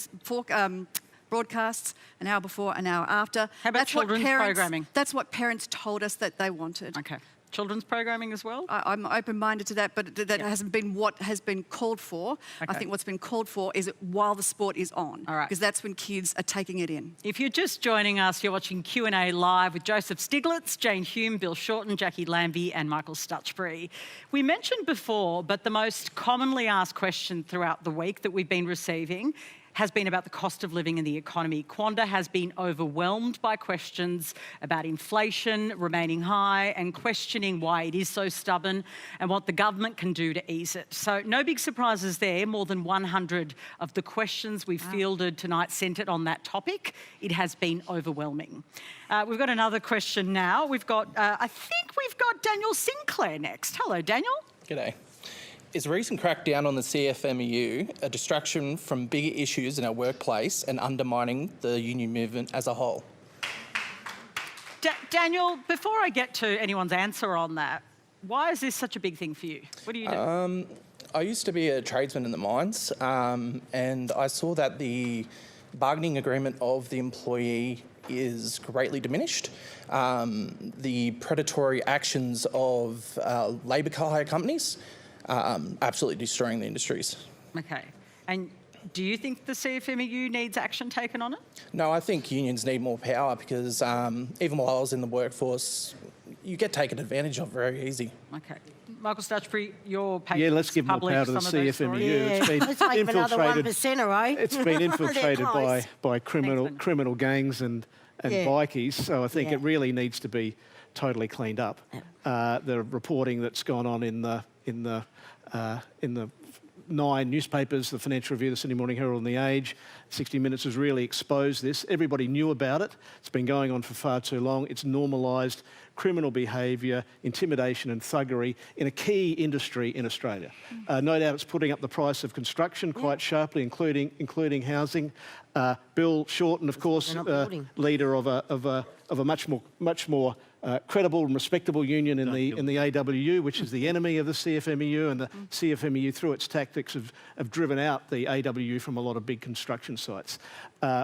broadcasts, an hour before, an hour after. How about children's programming? That's what parents told us that they wanted. Okay. Children's programming as well? I'm open-minded to that, but that hasn't been what has been called for. Okay. I think what's been called for is while the sport is on, All right. because that's when kids are taking it in. If you're just joining us, you're watching Q&A live with Joseph Stiglitz, Jane Hume, Bill Shorten, Jacqui Lambie and Michael Stutchbury. We mentioned before, but the most commonly asked question throughout the week that we've been receiving has been about the cost of living and the economy. Quanda has been overwhelmed by questions about inflation remaining high and questioning why it is so stubborn and what the government can do to ease it. So no big surprises there. More than 100 of the questions we've fielded tonight centred on that topic. It has been overwhelming. We've got another question now. We've got, I think we've got Daniel Sinclair next. Hello, Daniel. G'day. Is a recent crackdown on the CFMEU a distraction from bigger issues in our workplace and undermining the union movement as a whole? Daniel, before I get to anyone's answer on that, why is this such a big thing for you? What do you do? I used to be a tradesman in the mines, and I saw that the bargaining agreement of the employee is greatly diminished. The predatory actions of labour hire companies absolutely destroying the industries. Okay. And do you think the CFMEU needs action taken on it? No, I think unions need more power because even while I was in the workforce, you get taken advantage of very easy. Okay. Michael Stutchbury, your paper let's give more power to the CFMEU. It's been Let's make them another infiltrated. 1%er, eh? It's been infiltrated They're by criminal Excellent. criminal gangs and bikies. So I think it really needs to be totally cleaned up. The reporting that's gone on in the 9 newspapers, the Financial Review, the Sydney Morning Herald and The Age, 60 Minutes has really exposed this. Everybody knew about it. It's been going on for far too long. It's normalised criminal behaviour, intimidation and thuggery in a key industry in Australia. No doubt it's putting up the price of construction quite sharply, including housing. Bill Shorten, of course, leader of a much more credible and respectable union in the AWU, which is the enemy of the CFMEU, and the CFMEU, through its tactics, have driven out the AWU from a lot of big construction sites.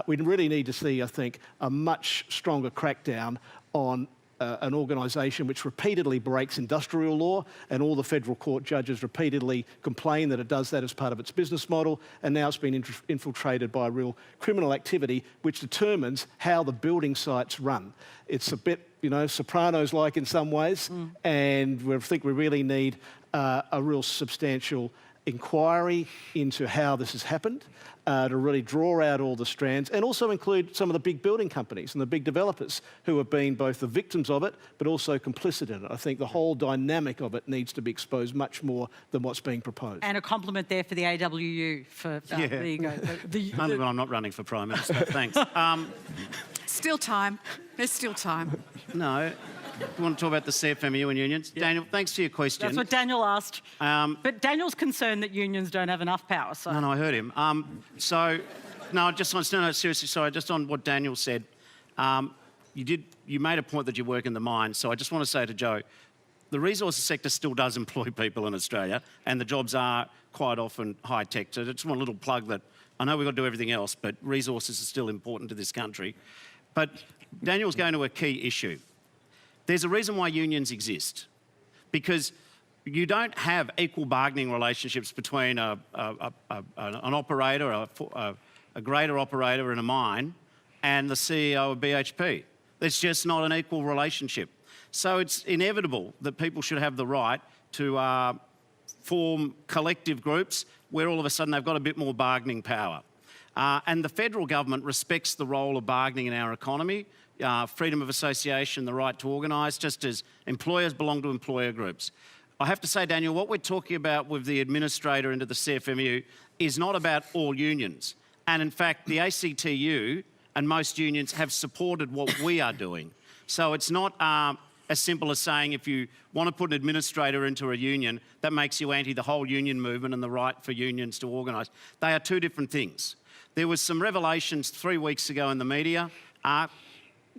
We really need to see, I think, a much stronger crackdown on an organisation which repeatedly breaks industrial law, and all the federal court judges repeatedly complain that it does that as part of its business model, and now it's been infiltrated by real criminal activity which determines how the building sites run. It's a bit, Sopranos-like in some ways, and we think we really need a real substantial inquiry into how this has happened, to really draw out all the strands and also include some of the big building companies and the big developers who have been both the victims of it but also complicit in it. I think the whole dynamic of it needs to be exposed much more than what's being proposed. And a compliment there for the AWU. There you go. Only when I'm not running for Prime Minister. Thanks. Still time. There's still time. No, you want to talk about the CFMEU and unions? Yeah. Daniel, thanks for your question. That's what Daniel asked. But Daniel's concerned that unions don't have enough power. So. No, I heard him. Seriously, sorry, just on what Daniel said. You made a point that you work in the mines, so I just want to say to Joe, the resources sector still does employ people in Australia, and the jobs are quite often high-tech. So I just want a little plug that I know we've got to do everything else, but resources are still important to this country. But Daniel's going to a key issue. There's a reason why unions exist, because you don't have equal bargaining relationships between an operator, a grader operator in a mine, and the CEO of BHP. It's just not an equal relationship. So it's inevitable that people should have the right to form collective groups where all of a sudden they've got a bit more bargaining power. And the federal government respects the role of bargaining in our economy, freedom of association, the right to organise, just as employers belong to employer groups. I have to say, Daniel, what we're talking about with the administrator into the CFMEU is not about all unions. And in fact, the ACTU and most unions have supported what we are doing. So it's not as simple as saying if you want to put an administrator into a union, that makes you anti the whole union movement and the right for unions to organise. They are two different things. There was some revelations 3 weeks ago in the media,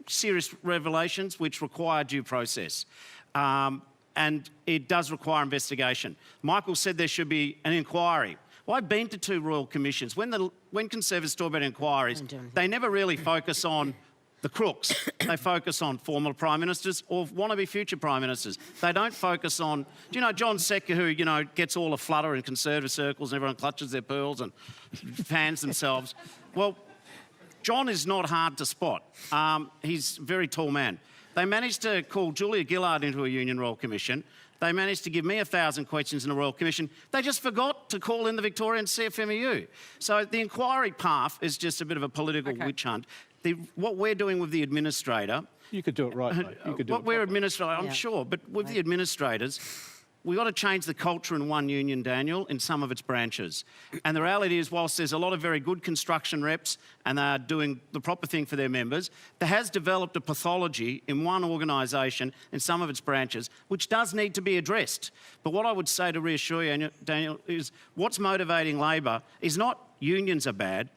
serious revelations which require due process. And it does require investigation. Michael said there should be an inquiry. Well, I've been to 2 royal commissions. When Conservatives talk about inquiries, they never really focus on the crooks. They focus on former Prime Ministers or wannabe future Prime Ministers. They don't focus on, do you know, John Secker, who, you know, gets all aflutter in Conservative circles and everyone clutches their pearls and fans themselves. Well, John is not hard to spot. He's a very tall man. They managed to call Julia Gillard into a Union Royal Commission. They managed to give me 1,000 questions in a Royal Commission. They just forgot to call in the Victorian CFMEU. So the inquiry path is just a bit of a political witch hunt. What we're doing with the administrator... You could do it right, mate. You could do what we're administrating, I'm sure, but with the administrators, we've got to change the culture in one union, Daniel, in some of its branches. And the reality is, whilst there's a lot of very good construction reps and they're doing the proper thing for their members, there has developed a pathology in one organisation in some of its branches which does need to be addressed. But what I would say to reassure you, Daniel, is what's motivating Labor is not unions are bad,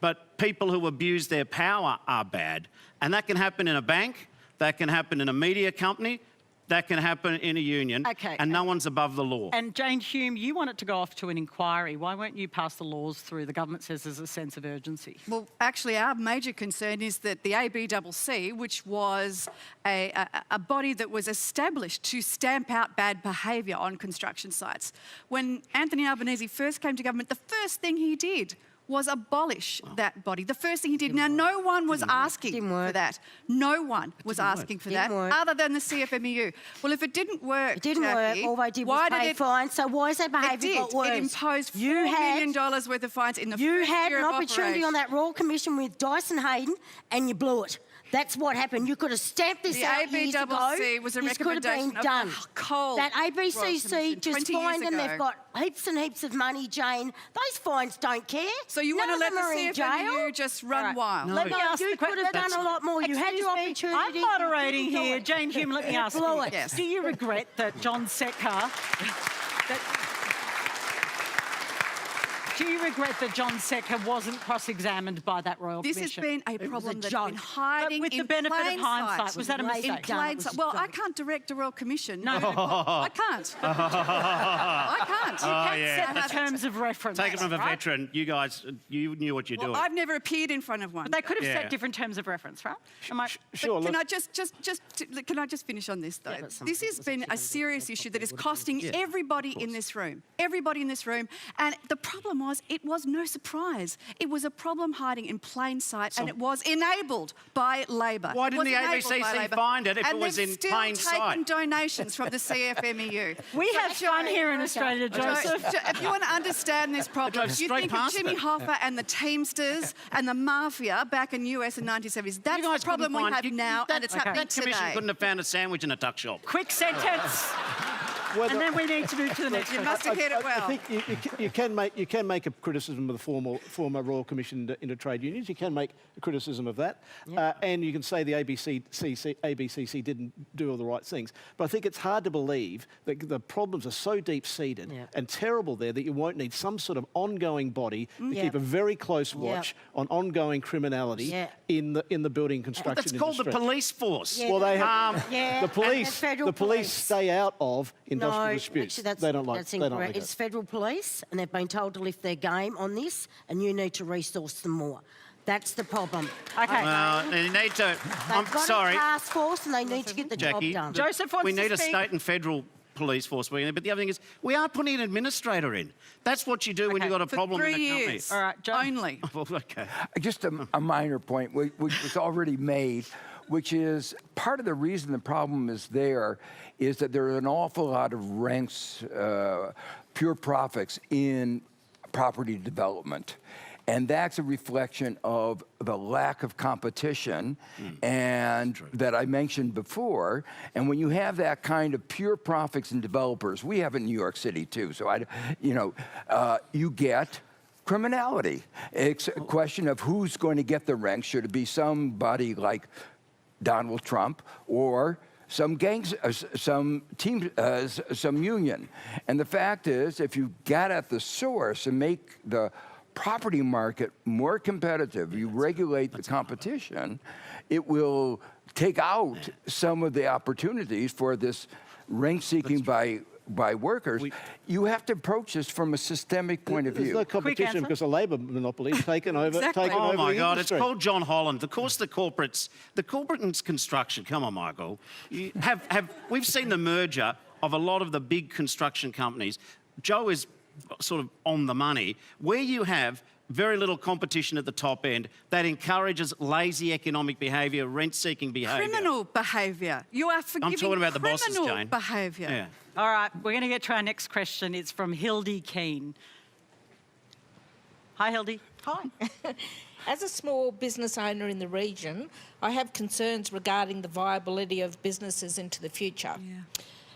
but people who abuse their power are bad. And that can happen in a bank, that can happen in a media company, that can happen in a union, and no one's above the law. And Jane Hume, you want it to go off to an inquiry. Why won't you pass the laws through? The government says there's a sense of urgency. Well, actually, our major concern is that the ABCC, which was a body that was established to stamp out bad behaviour on construction sites, when Anthony Albanese first came to government, the first thing he did was abolish that body. The first thing he did. Now, no one was asking for that. No one was asking for that, other than the CFMEU. Well, if it didn't work, it didn't work. All they did was pay fines. So why is that behaviour got worse? It imposed $4 million worth of fines in the first year of operation. You had an opportunity on that Royal Commission with Dyson Hayden, and you blew it. That's what happened. You could have stamped this out years ago. The ABCC was a recommendation of the coal. That ABCC just fined them. They've got heaps and heaps of money, Jane. Those fines don't care. So you want to let the CFMEU just run wild? No. You could have done a lot more. You had your opportunity. I'm moderating here. Jane Hume, let me ask you. Yes. Do you regret that John Secker... Do you regret that John Secker wasn't cross-examined by that Royal Commission? This has been a problem that's been hiding with the benefit of hindsight. Was that a mistake? In plain sight. Well, I can't direct a Royal Commission. No, I can't. I can't. You can't set the terms of reference. Take it from a veteran. You guys, you knew what you're doing. I've never appeared in front of one. But they could have set different terms of reference, right? Sure. Can I just finish on this, though? This has been a serious issue that is costing everybody in this room. Everybody in this room. And the problem was, it was no surprise. It was a problem hiding in plain sight, and it was enabled by Labor. Why didn't the ABCC find it if it was in plain sight? And they've still taken donations from the CFMEU. We have fun here in Australia, Joseph. If you want to understand this problem, you think of Jimmy Hoffa and the Teamsters and the Mafia back in US in the 1970s. That's the problem we have now, and it's happening today. That commission couldn't have found a sandwich in a tuck shop. Quick sentence. And then we need to move to the next You one. must have hit it well. I think you can make a criticism of the former Royal Commission into trade unions. You can make a criticism of that, and you can say the ABCC didn't do all the right things. But I think it's hard to believe that the problems are so deep-seated and terrible there that you won't need some sort of ongoing body to keep a very close watch on ongoing criminality in the building and construction That's called the industry. police force. Well, they have the federal police stay out of industrial No, disputes. actually, They don't like. that's They don't incorrect. like It's it. federal police, and they've been told to lift their game on this, and you need to resource them more. That's the problem. Okay. Well, you need to. I'm They've got sorry, a task force, and they need to get the Jacqui. job done. Joseph wants we to need a speak. state and federal police force working there. But the other thing is, we are putting an administrator in. That's what you do when you've got a For problem in 3 a company. years. All right, Joe. Only. Well, okay. Just a minor point, which was already made, which is part of the reason the problem is there is that there are an awful lot of rents, pure profits in property development. And that's a reflection of the lack of competition and that I mentioned before. And when you have that kind of pure profits in developers, we have it in New York City too. So you get criminality. It's a question of who's going to get the rent. Should it be somebody like Donald Trump or some gangs, some team, some union? And the fact is, if you get at the source and make the property market more competitive, you regulate the competition, it will take out some of the opportunities for this rent seeking by workers. You have to approach this from a systemic point of There's view. no competition answer. because the labour monopoly has taken over. Exactly. Taken Oh over my the God! It's industry. called John Holland. Of course, the corporate and construction. Come on, Michael. We've seen the merger of a lot of the big construction companies. Joe is sort of on the money. Where you have very little competition at the top end, that encourages lazy economic behaviour, rent-seeking behaviour. Criminal behaviour. You are forgiving talking about the bosses, criminal Jane. behaviour. Yeah. All right, we're going to get to our next question. It's from Hildy Keane. Hi, Hildy. Hi. As a small business owner in the region, I have concerns regarding the viability of businesses into the future.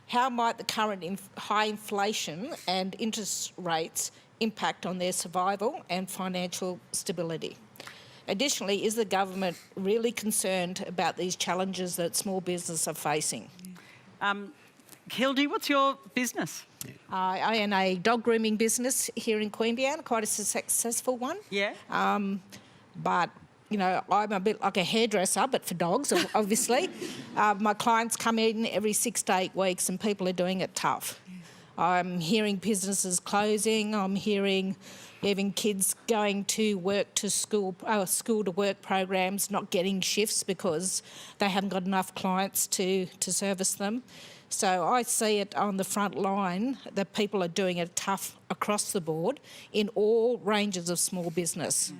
How might the current high inflation and interest rates impact on their survival and financial stability? Additionally, is the government really concerned about these challenges that small businesses are facing? Hildy, what's your business? I own a dog grooming business here in Queanbeyan, quite a successful one. Yeah. But, you know, I'm a bit like a hairdresser, but for dogs, obviously. My clients come in every 6 to 8 weeks and people are doing it tough. I'm hearing businesses closing. I'm hearing even kids going to work to school to work programs, not getting shifts because they haven't got enough clients to service them. So I see it on the front line that people are doing it tough across the board in all ranges of small business.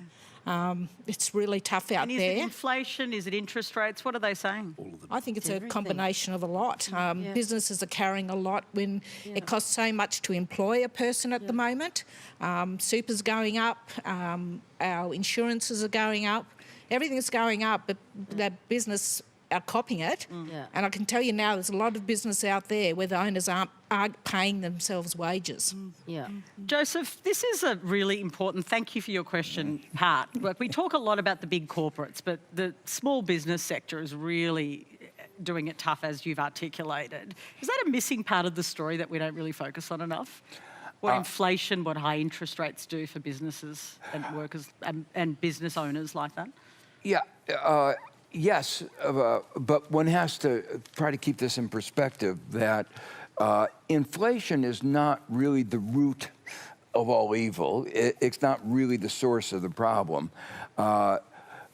It's really tough out And is there. it inflation? Is it interest rates? What are they saying? I think it's a combination of a lot. Businesses are carrying a lot when it costs so much to employ a person at the moment. Super's going up, our insurances are going up, everything's going up, but that business are copying it. And I can tell you now, there's a lot of business out there where the owners aren't paying themselves wages. Joseph, this is a really important, thank you for your question, part. Like, we talk a lot about the big corporates, but the small business sector is really doing it tough, as you've articulated. Is that a missing part of the story that we don't really focus on enough? What inflation, what high interest rates do for businesses and workers and business owners like that? Yes, but one has to try to keep this in perspective that inflation is not really the root of all evil. It's not really the source of the problem.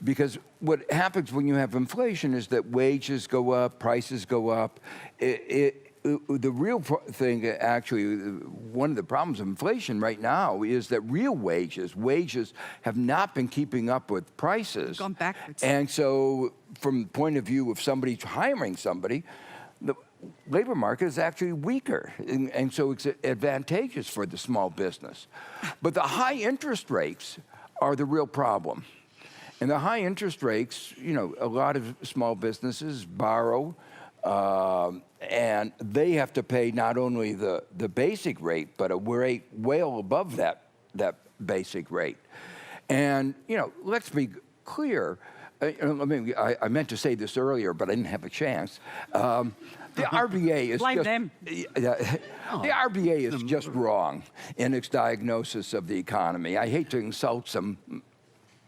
Because what happens when you have inflation is that wages go up, prices go up. The real thing, actually, one of the problems of inflation right now is that real wages have not been keeping up with prices. Gone backwards. And so from the point of view of somebody hiring somebody, the labor market is actually weaker. And so it's advantageous for the small business. But the high interest rates are the real problem. And the high interest rates, you know, a lot of small businesses borrow And they have to pay not only the basic rate, but a rate well above that basic rate. And, you know, let's be clear. I meant to say this earlier, but I didn't have a chance. The RBA is Blame just, them. The RBA is just wrong in its diagnosis of the economy. I hate to insult them,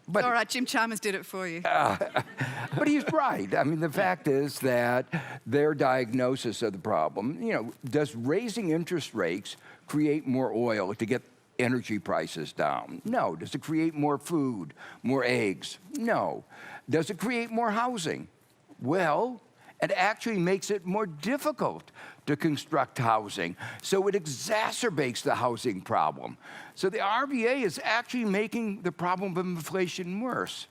but All right, Jim Chalmers did it for you. but he's right. I mean, the fact is that their diagnosis of the problem, you know, does raising interest rates create more oil to get energy prices down? No. Does it create more food, more eggs? No. Does it create more housing? Well, it actually makes it more difficult to construct housing. So it exacerbates the housing problem. So the RBA is actually making the problem of inflation worse.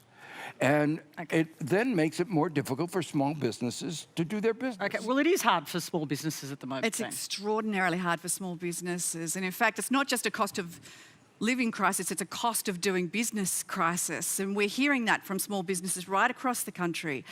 And it then makes it more difficult for small businesses to do their business. Okay, well, it is hard for small businesses at the moment. It's extraordinarily hard for small businesses. And in fact, it's not just a cost of living crisis, it's a cost of doing business crisis. And we're hearing that from small businesses right across the country.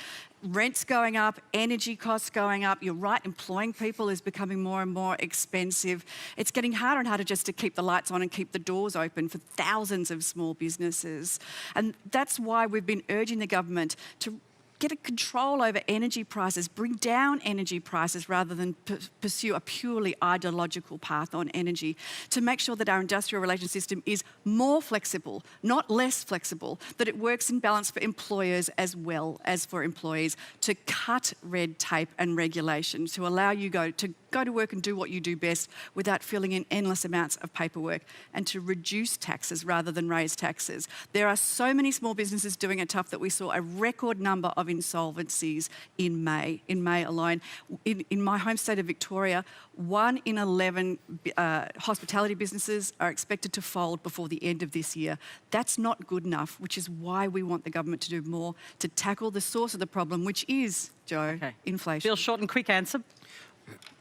Rents going up, energy costs going up. You're right, employing people is becoming more and more expensive. It's getting harder and harder just to keep the lights on and keep the doors open for thousands of small businesses. And that's why we've been urging the government to get a control over energy prices, bring down energy prices rather than pursue a purely ideological path on energy, to make sure that our industrial relations system is more flexible, not less flexible, that it works in balance for employers as well as for employees, to cut red tape and regulation, to allow you to go to work and do what you do best without filling in endless amounts of paperwork, and to reduce taxes rather than raise taxes. There are so many small businesses doing it tough that we saw a record number of insolvencies in May alone. In my home state of Victoria, 1 in 11 hospitality businesses are expected to fold before the end of this year. That's not good enough, which is why we want the government to do more to tackle the source of the problem, which is, Joe, inflation. Bill Shorten, quick answer.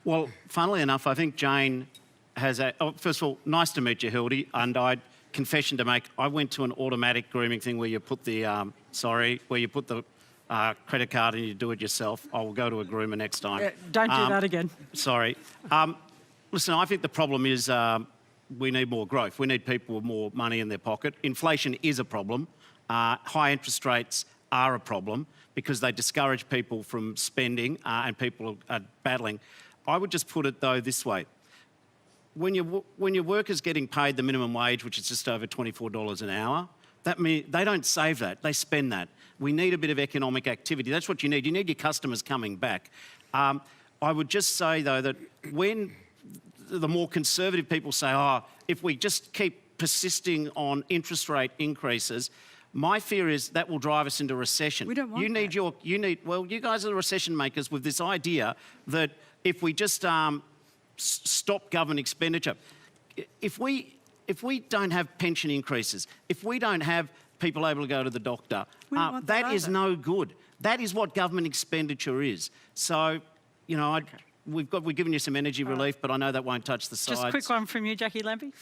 Well, funnily enough, I think Jane has first of all, nice to meet you, Hildy, and confession to make, I went to an automatic grooming thing where you put the, credit card and you do it yourself. I will go to a groomer next time. Don't do that again. Sorry. Listen, I think the problem is we need more growth. We need people with more money in their pocket. Inflation is a problem. High interest rates are a problem because they discourage people from spending and people are battling. I would just put it, though, this way. When your worker's getting paid the minimum wage, which is just over $24 an hour, that means they don't save that, they spend that. We need a bit of economic activity. That's what you need. You need your customers coming back. I would just say, though, that when the more conservative people say, oh, if we just keep persisting on interest rate increases, my fear is that will drive us into recession. We don't want you guys are the recession makers with this idea that if we just stop government expenditure, if we don't have pension increases, if we don't have people able to go to the doctor, that is no good. That is what government expenditure is. So, you know, we've given you some energy relief, but I know that won't touch the sides. Just a quick one from you, Jacqui, Lambie.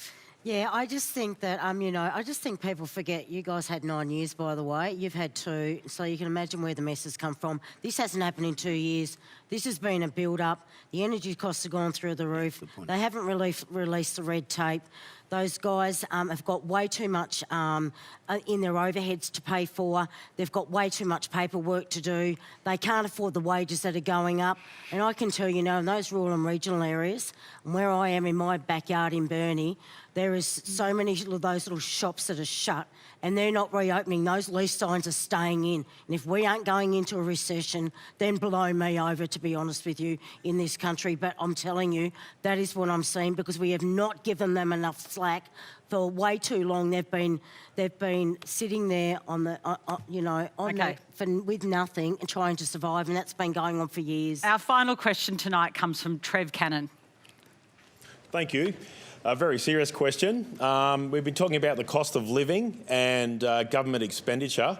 Yeah, I just think that, I just think people forget you guys had 9 years, by the way. You've had 2, so you can imagine where the mess has come from. This hasn't happened in 2 years. This has been a build-up. The energy costs have gone through the roof. They haven't released the red tape. Those guys have got way too much in their overheads to pay for. They've got way too much paperwork to do. They can't afford the wages that are going up. And I can tell you now, in those rural and regional areas, and where I am in my backyard in Burnie, there is so many of those little shops that are shut and they're not reopening. Those lease signs are staying in. And if we aren't going into a recession, then blow me over, to be honest with you, in this country. But I'm telling you, that is what I'm seeing, because we have not given them enough slack for way too long. They've been sitting there on the, with nothing and trying to survive, and that's been going on for years. Our final question tonight comes from Trev Cannon. Thank you. A very serious question. We've been talking about the cost of living and government expenditure.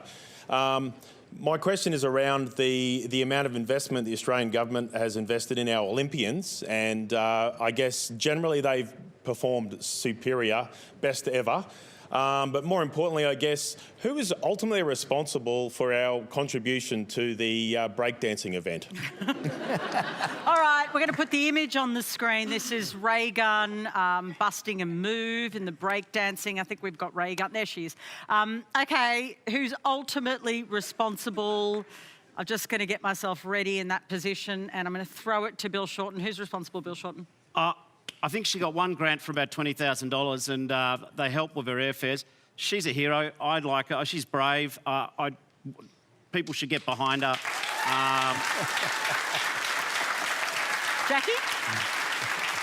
My question is around the amount of investment the Australian government has invested in our Olympians, and I guess generally they've performed superior, best ever. But more importantly, I guess, who is ultimately responsible for our contribution to the breakdancing event? All right, we're going to put the image on the screen. This is Ray Gunn busting a move in the breakdancing. I think we've got Ray Gunn. There she is. Okay, who's ultimately responsible? I'm just going to get myself ready in that position, and I'm going to throw it to Bill Shorten. Who's responsible, Bill Shorten? I think she got one grant for about $20,000, and they help with her airfares. She's a hero. I like her. She's brave. People should get behind her. Jacqui?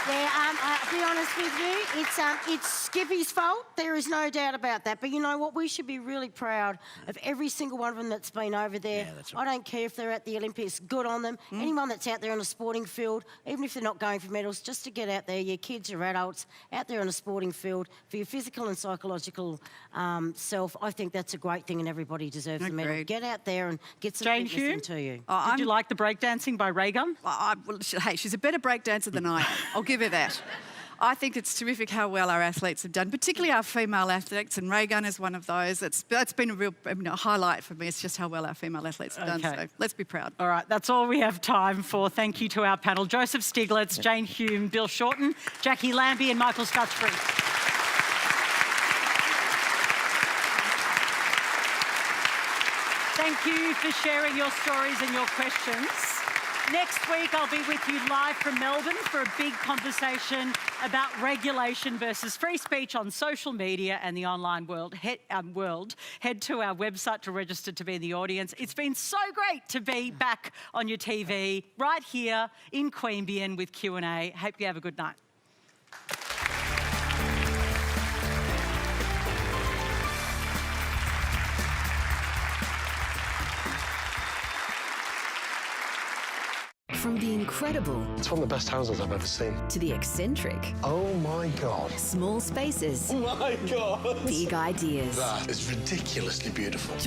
Yeah, I'll be honest with you, it's Skippy's fault. There is no doubt about that. But you know what? We should be really proud of every single one of them that's been over there. Yeah, that's right. I don't care if they're at the Olympics. Good on them. Anyone that's out there on a sporting field, even if they're not going for medals, just to get out there, your kids or adults, out there on a sporting field, for your physical and psychological self, I think that's a great thing and everybody deserves a medal. Get out there and get some Jane fitness Hume? into you. Did you like the breakdancing by Ray Gunn? Well, hey, she's a better breakdancer than I am. I'll give her that. I think it's terrific how well our athletes have done, particularly our female athletes, and Ray Gunn is one of those. That's been a real highlight for me. It's just how well our female athletes have done, so let's be proud. All right, that's all we have time for. Thank you to our panel, Joseph Stiglitz, Jane Hume, Bill Shorten, Jacqui Lambie and Michael Stutchbury. Thank you for sharing your stories and your questions. Next week, I'll be with you live from Melbourne for a big conversation about regulation versus free speech on social media and the online world. Head to our website to register to be in the audience. It's been so great to be back on your TV right here in Queanbeyan with Q&A. Hope you have a good night. From the incredible... It's one of the best houses I've ever seen. ...to the eccentric... Oh my God. ...small spaces... Oh my God. ...big ideas. That is ridiculously beautiful.